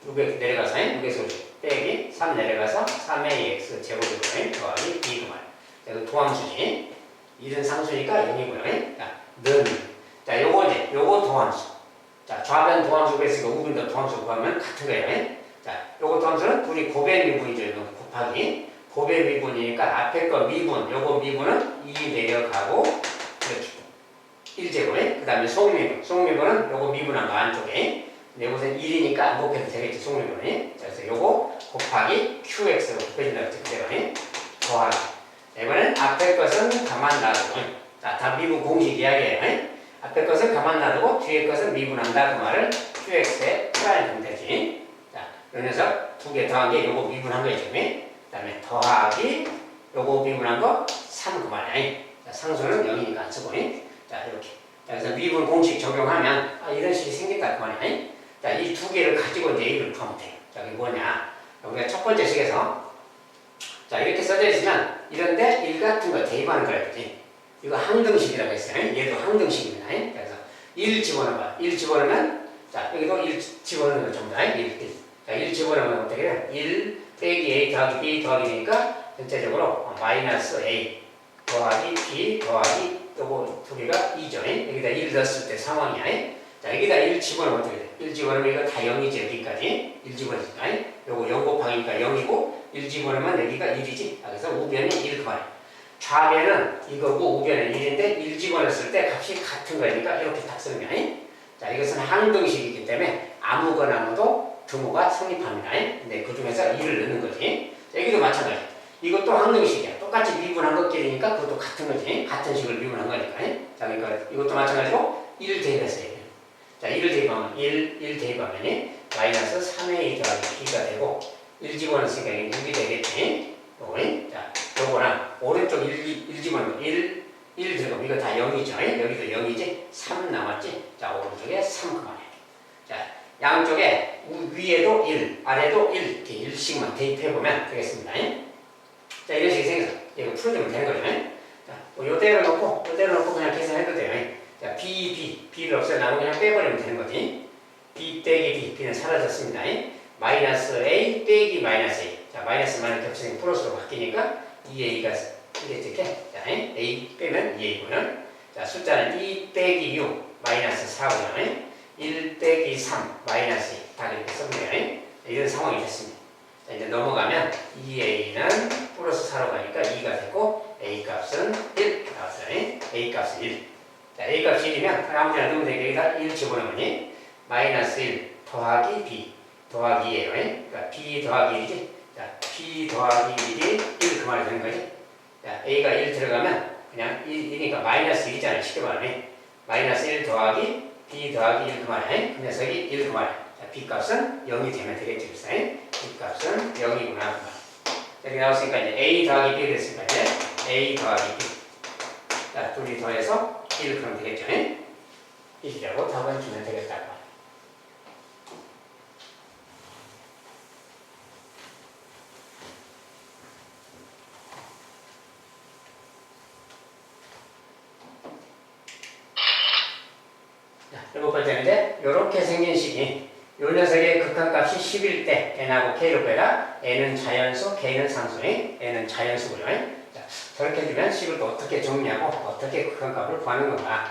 600 내려가서 6에서 5 빼기 3 내려가서 3ax 제곱으로 더하기 b 그 말. 자, 도함수지. 이런 상수니까 0이고요. 자, 는. 자, 요거 이제 요거 도함수. 자, 좌변 도함수 그랬으니까 우변도 도함수 구하면 같은 거예요. 자, 요거 도함수는 둘이 고배 미분이죠. 이거 곱하기. 고배 미분이니까 앞에 거 미분, 요거 미분은 2 내려가고 이렇게 1제곱. 그 다음에 속미분. 속미분은 요거 미분한 거 안쪽에. 요것은 1이니까 안 곱해도 되겠지, 속미분이. 자, 그래서 요거 곱하기 qx로 곱해준다고 했지, 그대로. 더하기. 이번엔 앞에 것은 가만 놔두고. 자, 다 미분 공식 이야기예요. 앞에 것은 가만 놔두고 뒤에 것은 미분한다 그 말을 qx에 풀어야 되지. 자, 요 녀석 두 개 더한 게 요거 미분한 거죠. 그 다음에 더하기 요거 미분한 거 3 그 말이야. 자, 상수는 0이니까 안 쓰고. 자, 이렇게. 자, 그래서 미분 공식 적용하면 이런 식이 생겼다 그 말이야. 자, 이 두 개를 가지고 이제 A를 구하면 돼요. 자, 이게 뭐냐. 우리가 첫 번째 식에서 자, 이렇게 써져 있으면 이런데 1 같은 거 대입하는 거야, 그지? 이거 항등식이라고 했어요. 얘도 항등식입니다. 그래서 1 집어넣어봐. 1 집어넣으면 자, 여기도 1 집어넣는 거 전부 다 1. 자, 1 집어넣으면 어떻게 돼요? 1 빼기 A 더하기 B 더하기니까 전체적으로 마이너스 A 더하기 B 더하기 요거 두 개가 2죠. 여기다 1 넣었을 때 상황이야. 자, 여기다 1 집어넣으면 어떻게 돼? 1 집어넣으면 이거 다 0이지, 여기까지. 1 집어넣으니까. 요거 0 곱하기니까 0이고, 1 집어넣으면 여기가 1이지. 그래서 우변이 1 그만. 좌변은 이거고, 우변은 1인데, 1 집어넣었을 때 값이 같은 거니까 이렇게 딱 쓰는 거야. 자, 이것은 항등식이기 때문에 아무거나 넣어도 등호가 성립합니다. 근데 그 중에서 1을 넣는 거지. 자, 여기도 마찬가지. 이것도 항등식이야. 똑같이 미분한 것끼리니까 그것도 같은 거지. 같은 식을 미분한 거니까. 자, 그러니까 이것도 마찬가지로 1 대입했어요. 자, 1을 대입하면 1 대입하면 마이너스 3a 더하기 b가 되고 1 집어넣으니까 6이 되겠지. 요거는 자, 요거랑 오른쪽 1 집어넣으면 1 들어가면 이거 다 0이죠. 여기도 0이지. 3 남았지. 자, 오른쪽에 3 그만해. 자, 양쪽에 위에도 1, 아래도 1 이렇게 1씩만 대입해보면 되겠습니다. 자, 이런 식이 생겨서 이거 풀어주면 되는 거죠. 자, 요대로 놓고 그냥 계산해도 돼요. 자, B를 없애고 나누고 그냥 빼버리면 되는 거지. B 빼기 B, B는 사라졌습니다. 마이너스 A 빼기 마이너스 A. 자, 마이너스 겹치는 플러스로 바뀌니까 2A가 이렇게. 자, A 빼면 2A고요. 자, 숫자는 2 빼기 6 마이너스 4고요. 1 빼기 3 마이너스 2. 다 이렇게 써보면 이런 상황이 됐습니다. 자, 이제 넘어가면 2A는 플러스 4로 가니까 2가 되고 A 값은 1 나왔어요. A 값은 1. 자, A 값 1이면 아무데나 넣으면 되게 여기다 1 집어넣으니 마이너스 1 더하기 B 더하기 2예요. 그러니까 B 더하기 1이지. 자, B 더하기 1이 1 그 말이 되는 거지. 자, A가 1 들어가면 그냥 1이니까 마이너스 1이잖아요. 쉽게 말하면 마이너스 1 더하기 B 더하기 1 그 말이야. 그 녀석이 1 그 말이야. 자, B 값은 0이 되면 되겠죠. 그래서 B 값은 0이구나. 이렇게 나왔으니까 이제 A 더하기 B 됐으니까 이제 A 더하기 B. 자, 둘이 더해서 1 그럼 되겠죠. 1이라고 답을 주면 되겠다. 자, 일곱 번째인데 이렇게 생긴 식이 요 녀석의 극한값이 10일 때 n하고 k로 빼라. n은 자연수, k는 상수. n은 자연수고요. 자, 저렇게 해주면 식을 또 어떻게 정리하고 어떻게 극한값을 구하는 건가.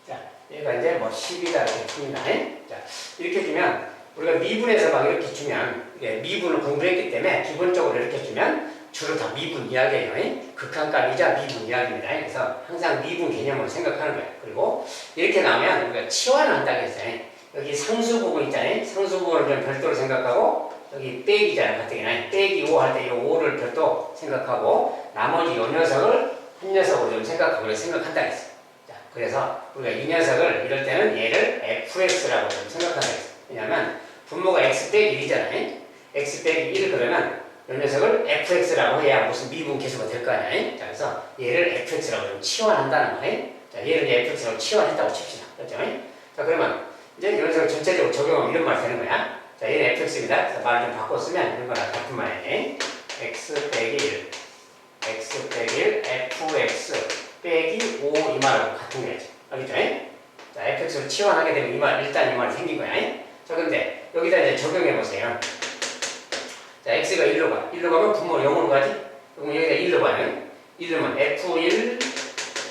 자, 얘가 이제 뭐 10이다 이렇게 줍니다. 자, 이렇게 주면 우리가 미분에서 막 이렇게 주면 미분을 공부했기 때문에 기본적으로 이렇게 주면 주로 다 미분 이야기예요. 극한값이자 미분 이야기입니다. 그래서 항상 미분 개념으로 생각하는 거예요. 그리고 이렇게 나오면 우리가 치환을 한다고 했어요. 여기 상수 부분 있잖아요. 상수 부분을 좀 별도로 생각하고 여기 빼기잖아요. 가뜩이나 빼기 5 할 때 이 5를 별도 생각하고 나머지 이 녀석을 한 녀석으로 좀 생각하고 생각한다 했어요. 그래서 우리가 이 녀석을 이럴 때는 얘를 fx라고 좀 생각하면 되겠어. 왜냐면 분모가 x 빼기 1이잖아요. x 빼기 1 그러면 이 녀석을 fx라고 해야 무슨 미분 계수가 될 거 아니야. 자, 그래서 얘를 fx라고 좀 치환한다는 거예요. 자, 얘를 fx라고 치환했다고 칩시다. 그렇죠? 자, 그러면 이제 이 녀석을 전체적으로 적용하면 이런 말이 되는 거야. 자, 얘는 fx입니다. 그래서 말을 좀 바꿔 쓰면 이런 거랑 같은 말이에요. x 빼기 1, x 빼기 1, fx 빼기 5 이 말하고 같은 거야지. 알겠죠? 자, fx로 치환하게 되면 이 말, 일단 이 말이 생긴 거야. 자, 근데 여기다 이제 적용해 보세요. 자, x가 1로 가. 1로 가면 분모 0으로 가지? 그럼 여기다 1로 가면 1로면 f1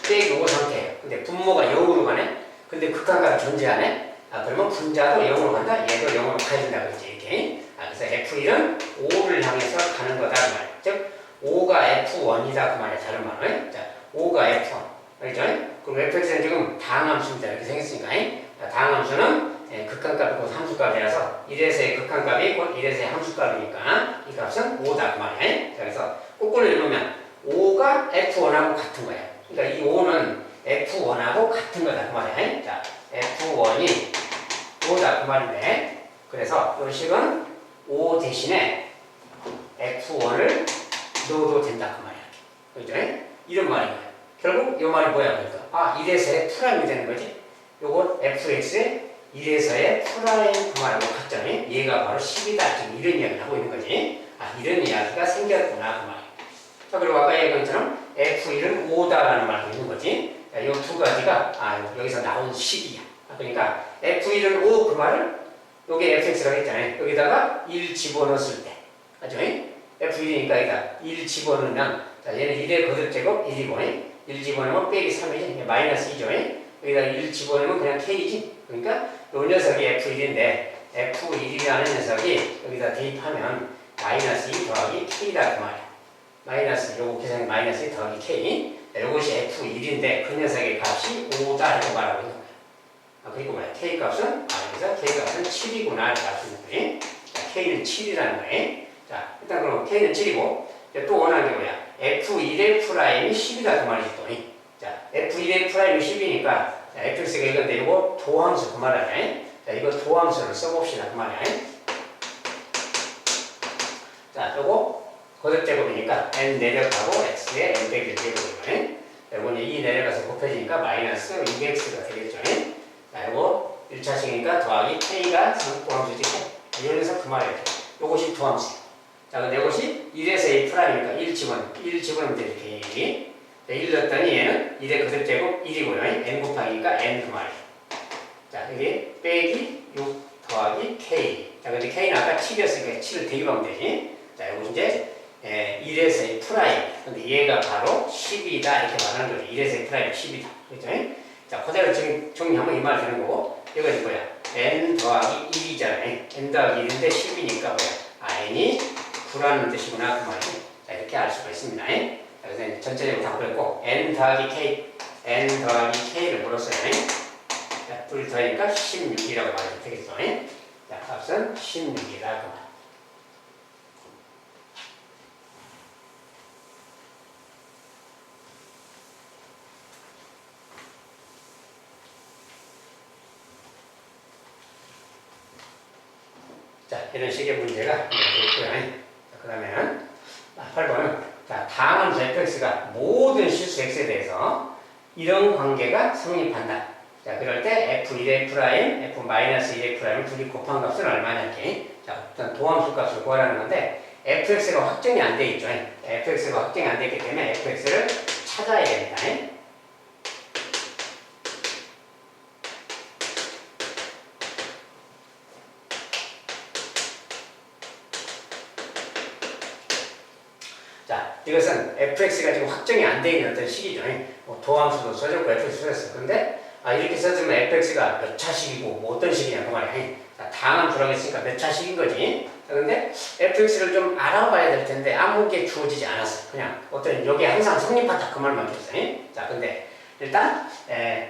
빼기 5 상태예요. 근데 분모가 0으로 가네? 근데 극한값이 존재하네? 아, 그러면 분자도 0으로 간다? 얘도 0으로 가야 된다. 그렇지? 이렇게. 아, 그래서 f1은 5를 향해서 가는 거다. 그 말이야. 즉, 5가 f1이다. 그 말이야. 다른 말은. 자, 5가 f1. 알겠죠? 그럼 fx는 지금 다항함수입니다. 이렇게 생겼으니까. 자, 다항함수는 극한값이 곧 함수값이라서 1에서의 극한값이 곧 1에서의 함수값이니까 이 값은 5다. 그 말이야. 자, 그래서 거꾸로 읽으면 5가 f1하고 같은 거야. 그러니까 이 5는 f1하고 같은 거다. 그 말이야. 자, f1이 5다. 그 말인데 그래서 이 식은 5 대신에 f1을 넣어도 된다. 그 말이야. 그죠? 이런 말인 거야. 결국 이 말이 뭐야? 그러니까 아, 1에서의 프라임이 되는 거지. 요건 fx의 1에서의 프라임 그 말하고 같잖아요. 얘가 바로 10이다. 지금 이런 이야기를 하고 있는 거지. 아, 이런 이야기가 생겼구나. 그 말이야. 자, 그리고 아까 얘기한 것처럼 f1은 5다라는 말도 있는 거지. 자, 이 두 가지가 여기서 나온 식이야. 그러니까 f1은 5 그 말을 요게 fx라고 했잖아요. 여기다가 1 집어넣었을 때. 맞죠? f1이니까 여기다 1 집어넣으면 자, 얘는 1의 거듭제곱 1이고 1 집어넣으면 빼기 3이지. 마이너스 2죠. 여기다 1 집어넣으면 그냥 k지. 그러니까 요 녀석이 f1인데 f1이라는 녀석이 여기다 대입하면 마이너스 2 더하기 k다. 그 말이야. 마이너스 요거 계산이 마이너스 2 더하기 k. 이것이 f1인데 그 녀석의 값이 5다 이렇게 말하고 있는 거야. 아, 그리고 뭐야? k 값은 그래서 k 값은 7이구나 이렇게 알 수 있는 거지. 자, k는 7이라는 거예요. 자, 일단 그럼 k는 7이고 또 원하는 게 뭐야? f1의 프라임이 10이다 그 말이지 또. 자, f1의 프라임이 10이니까 자, fx가 이건데 이거 도함수 그 말이야. 자, 이거 도함수를 써봅시다 그 말이야. 자, 요거 거듭제곱이니까 n 내려가고 x에 n 빼기 제곱이고요. 요거는 2 내려가서 곱해지니까 마이너스 6x가 되겠죠. 자, 요거 1차식이니까 더하기 k가 도함수지. 여기서 그 말이야. 요것이 도함수. 자, 근데 이것이 1에서 a 프라임이니까 1 집어넣으면 되지. k. 자, 1 넣었더니 얘는 1의 거듭제곱 1이고요. n 곱하기니까 n 그 말이야. 자, 여기 빼기 6 더하기 k. 자, 근데 k는 아까 7이었으니까 7을 대입하면 되지. 자, 이거 이제 1에서의 프라임. 근데 얘가 바로 10이다. 이렇게 말하는 거죠. 1에서의 프라임 10이다. 그렇죠? 자, 그대로 정리하면 이 말 되는 거고. 이건 뭐야? n 더하기 1이잖아요. n 더하기 1인데 10이니까 뭐야? n이 9라는 뜻이구나. 그 말이지. 자, 이렇게 알 수가 있습니다. 자, 그래서 전체적으로 다 그랬고, n 더하기 k를 물었어요. 자, 둘이 더하니까 16이라고 말하면 되겠죠. 자, 값은 16이다. 그 말. 자, 이런 식의 문제가 있고요. 그 다음에는 8번은 자, 다항함수 fx가 모든 실수 x에 대해서 이런 관계가 성립한다. 자, 그럴 때 f1의 프라임, f-1의 프라임을 둘이 곱한 값은 얼마냐지. 자, 일단 도함수 값을 구하라는 건데 fx가 확정이 안 돼 있죠. fx가 확정이 안 되기 때문에 fx를 찾아야 됩니다. 자, 이것은 fx가 지금 확정이 안 되어 있는 어떤 식이죠. 뭐 도함수도 써줬고 fx도 써줬어. 그런데 이렇게 써주면 fx가 몇 차식이고 뭐 어떤 식이냐 그 말이야. 자, 다항함수라고 했으니까 몇 차식인 거지. 자, 근데 fx를 좀 알아봐야 될 텐데 아무 게 주어지지 않았어. 그냥 어떤 여기 항상 성립한다 그 말만 줬어요. 자, 근데 일단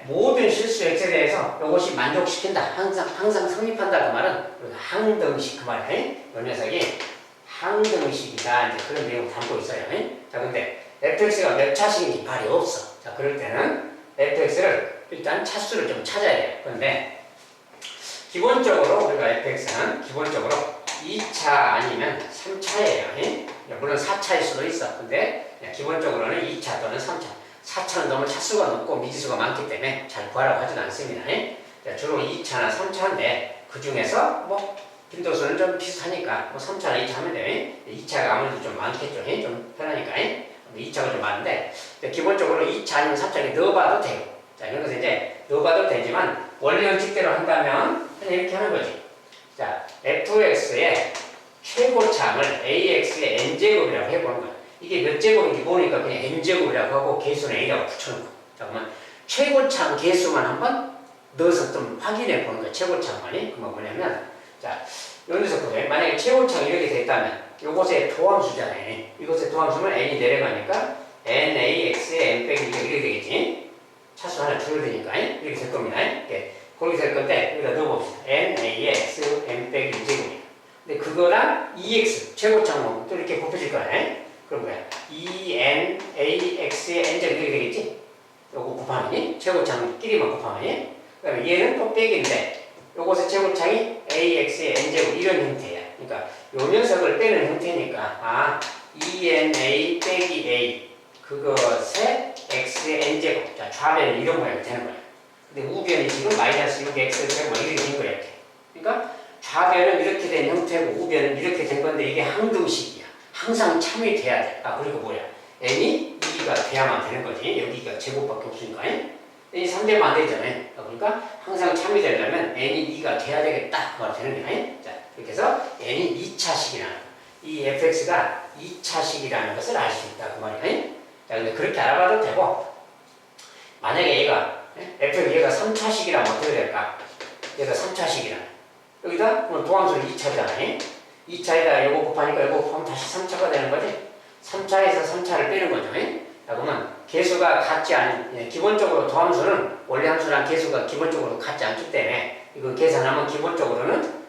모든 실수 x에 대해서 이것이 만족시킨다. 항상 성립한다 그 말은 항등식 그 말이야. 이 녀석이 항등식이다. 이제 그런 내용을 담고 있어요. 자, 근데 fx가 몇 차식인지 말이 없어. 자, 그럴 때는 fx를 일단 차수를 좀 찾아야 돼요. 그런데 기본적으로 우리가 fx는 기본적으로 2차 아니면 3차예요. 물론 4차일 수도 있어. 근데 기본적으로는 2차 또는 3차. 4차는 너무 차수가 높고 미지수가 많기 때문에 잘 구하라고 하진 않습니다. 주로 2차나 3차인데 그 중에서 뭐 빈도수는 좀 비슷하니까 뭐 3차나 2차 하면 돼요. 2차가 아무래도 좀 많겠죠. 좀 편하니까. 2차가 좀 많은데 기본적으로 2차 아니면 3차에 넣어봐도 돼요. 자, 이런 것은 이제 넣어봐도 되지만 원리 원칙대로 한다면 그냥 이렇게 하는 거지. 자, fx의 최고참을 ax의 n제곱이라고 해보는 거야. 이게 몇 제곱인지 모르니까 그냥 n제곱이라고 하고 개수는 a라고 붙여놓고. 자, 그러면 최고참 개수만 한번 넣어서 좀 확인해 보는 거야. 최고참만이. 그건 뭐냐면, 자, 여기서 보세요. 만약에 최고참이 이렇게 됐다면, 요것의 도함수잖아요. 이것의 도함수는 n이 내려가니까 nax의 n 빼기 이렇게 되겠지. 차수 하나 줄어드니까 이렇게 될 겁니다. 그렇게 될 건데, 여기다 넣어봅시다. nax n 빼기 2제곱이에요. 근데 그거랑 EX, 최고참은 또 이렇게 곱해질 거야. 그럼 뭐야? ENAX의 n제곱 이렇게 되겠지? 요거 곱하면, 최고참끼리만 곱하면, 그 다음에 얘는 또 빼기인데, 요것의 최고참이 AX의 n제곱 이런 형태야. 그러니까 요 녀석을 빼는 형태니까, ENA 빼기 A, 그것의 X의 n제곱. 자, 좌변은 이런 모양이 되는 거야. 근데 우변이 지금 마이너스 6X제곱 뭐 이렇게 된 거야. 이렇게. 그러니까 좌변은 이렇게 된 형태고 우변은 이렇게 된 건데 이게 항등식이야. 항상 참이 돼야 돼. 그리고 뭐야? n이 2가 돼야만 되는 거지. 여기가 제곱밖에 없으니까. n이 3되면 안 되잖아요. 그러니까 항상 참이 되려면 n이 2가 돼야 되겠다. 그거 되는 거야. 자, 이렇게 해서 n이 2차식이라는 이 fx가 2차식이라는 것을 알 수 있다. 그 말이야. 자, 근데 그렇게 알아봐도 되고 만약에 얘가 3차식이라면 어떻게 될까? 얘가 3차식이라. 여기다 도함수는 2차잖아요. 2차에다 요거 곱하니까 요거 곱하면 다시 3차가 되는 거지. 3차에서 3차를 빼는 거죠. 자, 그러면 개수가 같지 않은, 기본적으로 도함수는 원래 함수랑 개수가 기본적으로 같지 않기 때문에 이거 계산하면 기본적으로는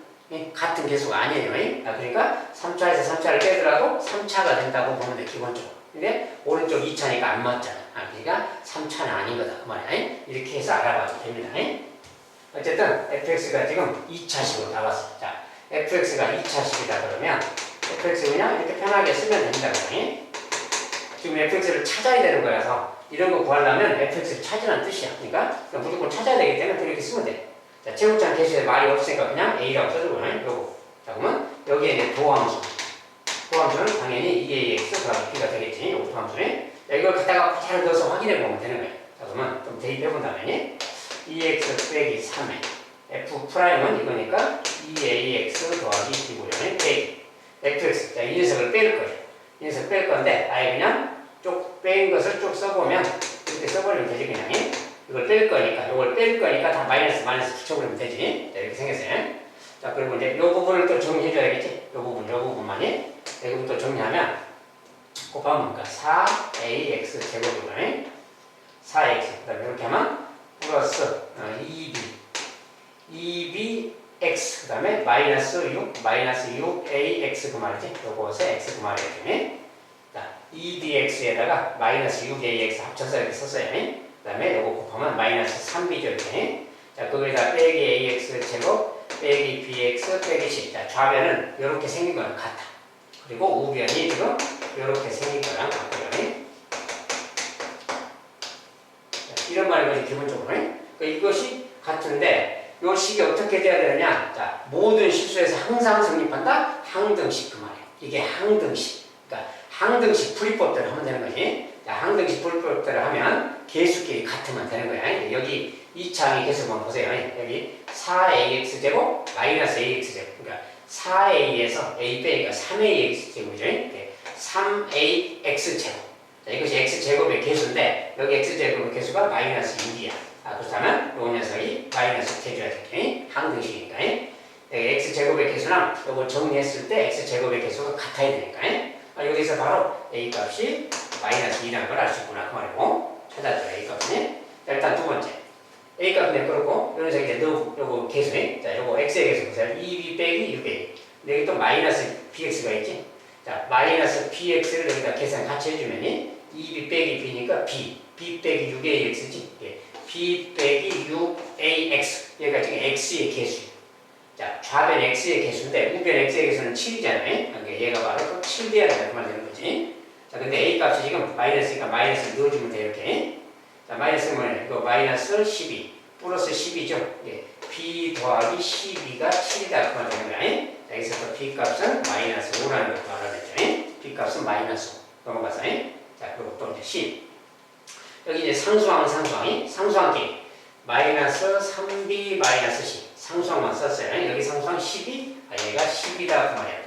같은 개수가 아니에요. 그러니까 3차에서 3차를 빼더라도 3차가 된다고 보면 돼, 기본적으로. 근데 오른쪽 2차니까 안 맞잖아. 그러니까 3차는 아닌 거다. 그 말이야. 이렇게 해서 알아봐도 됩니다. 어쨌든 fx가 지금 2차식으로 나왔어. 자, fx가 2차식이다 그러면 fx 그냥 이렇게 편하게 쓰면 됩니다. 지금 fx를 찾아야 되는 거라서 이런 거 구하려면 fx를 찾으라는 뜻이야. 그러니까 무조건 찾아야 되기 때문에 이렇게 쓰면 돼. 자, 최고점 개수에 말이 없으니까 그냥 a라고 써주고 요거. 자, 그러면 여기에 이제 도함수. 도함수는 당연히 2ax 더하기 b가 되겠지. 요거 도함수네. 자, 이걸 갖다가 잘 넣어서 확인해 보면 되는 거야. 자, 그러면 좀 대입해 본다면 2x 빼기 3에 f'은 이거니까 2ax 더하기 b고요. 빼기 fx. 자, 이 녀석을 뺄 거예요. 이 녀석 뺄 건데 아예 그냥 쭉 뺀 것을 쭉 써보면 이렇게 써버리면 되지. 그냥 이걸 뺄 거니까 이걸 뺄 거니까 다 마이너스 붙여버리면 되지. 자, 이렇게 생겼어요. 자, 그리고 이제 이 부분을 또 정리해줘야겠지. 이 부분만이 여기부터 정리하면 곱하면 뭔가 4ax 제곱이고요. 4x 그 다음에 이렇게 하면 플러스 2bx 그 다음에 마이너스 6ax 그 말이지. 요것에 x 그 말이지. 자, 2bx에다가 마이너스 6ax 합쳐서 이렇게 썼어요. 그 다음에 요거 곱하면 마이너스 3b죠. 이렇게. 자, 거기다 빼기 ax 제곱 빼기 bx 빼기 c. 자, 좌변은 이렇게 생긴 거랑 같아. 그리고 우변이 지금 이렇게 생긴 거랑 같고요. 이런 말이거든요, 기본적으로. 그러니까 이것이 같은데, 이 식이 어떻게 돼야 되느냐? 자, 모든 실수에서 항상 성립한다? 항등식 그 말이에요. 이게 항등식. 그러니까 항등식 풀이법대로 하면 되는 거지. 자, 항등식 풀이법대로 하면 개수끼리 같으면 되는 거야. 여기 2차항의 개수만 보세요. 여기 4ax제곱 마이너스 ax제곱. 그러니까 4a에서 a 빼기가 3ax제곱이죠. 3ax제곱. 자, 이것이 x제곱의 개수인데 여기 x제곱의 개수가 마이너스 6이야. 그렇다면 이 녀석이 마이너스 돼줘야 돼. 항등식이니까. 여기 x제곱의 개수랑 이거 정리했을 때 x제곱의 개수가 같아야 되니까. 여기서 바로 a 값이 마이너스 2라는 걸 알 수 있구나. 그 말이고. 찾아줘요. a 값은. 자, 일단 두 번째. a 값은 그렇고 이 녀석이 이제 요거 개수에. 자, 요거 x의 개수 보세요. 2b 빼기 6a. 근데 여기 또 마이너스 bx가 있지. 자, 마이너스 bx를 여기다 계산 같이 해주면 2b 빼기 b니까 b 빼기 6ax지. b 빼기 6ax. 얘가 지금 x의 개수. 자, 좌변 x의 개수인데 우변 x의 개수는 7이잖아요. 그러니까 얘가 바로 7돼야 된다. 그 말 되는 거지. 자, 근데 a 값이 지금 마이너스니까 마이너스를 넣어주면 돼, 이렇게. 자, 마이너스는 뭐냐? 이거 마이너스 12. 플러스 10이죠. 예. b 더하기 12가 7이다. 그 말 되는 거야. 자, 여기서 또 b 값은 마이너스 5라는 것도 알아냈죠. b 값은 마이너스 5. 넘어가서. 자, 그리고 또 이제 10. 여기 이제 상수항은 상수항끼리. 마이너스 3b 마이너스 10. 상수항만 썼어요. 여기 상수항 10이, 얘가 10이다. 그 말이야.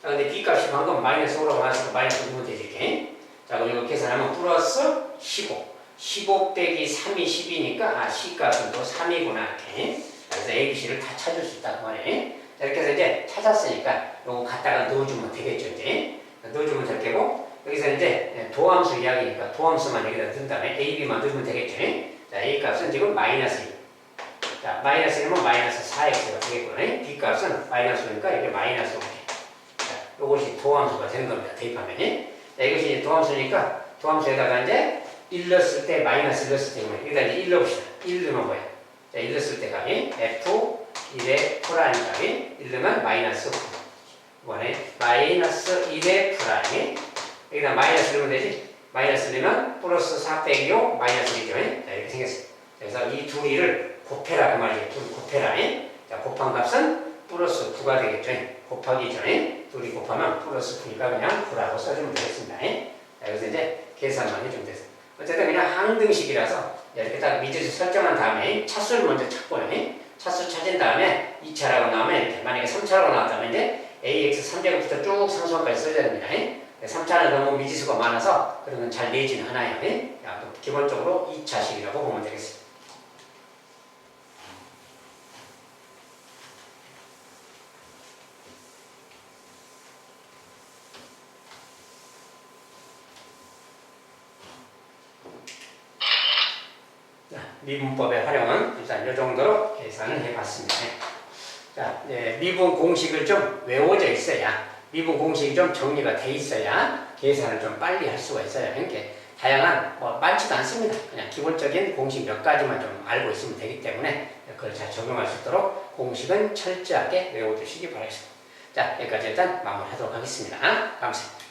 자, 근데 b 값이 방금 마이너스 5라고 나왔으니까 마이너스 5면 되지, 이렇게. 자, 그럼 이거 계산하면 플러스 15. 15 빼기 3이 10이니까, c 값은 또 3이구나, 이렇게. 그래서 a, b, c를 다 찾을 수 있다. 그 말이에요. 자, 이렇게 해서 이제 찾았으니까, 요거 갖다가 넣어주면 되겠죠, 이제. 넣어주면 될 거고, 여기서 이제 도함수 이야기니까 도함수만 여기다 넣은 다음에 a, b만 넣으면 되겠죠. 자, a 값은 지금 마이너스 2. 자, 마이너스 1이면 마이너스 4x가 되겠고요. b 값은 마이너스 5니까 이렇게 마이너스 5. 자, 이것이 도함수가 되는 겁니다. 대입하면. 자, 이것이 이제 도함수니까 도함수에다가 이제 1 넣었을 때 마이너스 넣었을 때 여기다 이제 1 넣읍시다. 1 넣으면 뭐야? 자, 1 넣었을 때 값이 f 1의 프라임 값이 1 넣으면 마이너스 9. 이번에 마이너스 1의 프라임. 여기다 마이너스 넣으면 되지? 마이너스 넣으면 플러스 4 빼기 5 마이너스 1이죠. 자, 이렇게 생겼어요. 그래서 이 두 개를 곱해라 그 말이에요. 둘 곱해라. 자, 곱한 값은 플러스 9가 되겠죠. 곱하기죠. 둘이 곱하면 플러스 9니까 그냥 9라고 써주면 되겠습니다. 자, 여기서 이제 계산만 해주면 돼서. 어쨌든 그냥 항등식이라서 이렇게 딱 미지수 설정한 다음에 차수를 먼저 찾고요. 차수 찾은 다음에 2차라고 나오면 이렇게 만약에 3차라고 나왔다면 이제 ax 3제곱부터 쭉 상수항까지 써야 됩니다. 3차는 너무 미지수가 많아서 그런 건 잘 내지는 않아요. 기본적으로 2차식이라고 보면 되겠습니다. 미분법의 활용은 일단 이 정도로 계산을 해봤습니다. 자, 미분 공식을 좀 외워져 있어야, 미분 공식이 좀 정리가 돼 있어야 계산을 좀 빨리 할 수가 있어요. 이렇게 다양한, 많지도 않습니다. 그냥 기본적인 공식 몇 가지만 좀 알고 있으면 되기 때문에 그걸 잘 적용할 수 있도록 공식은 철저하게 외워두시기 바라겠습니다. 자, 여기까지 일단 마무리하도록 하겠습니다. 감사합니다.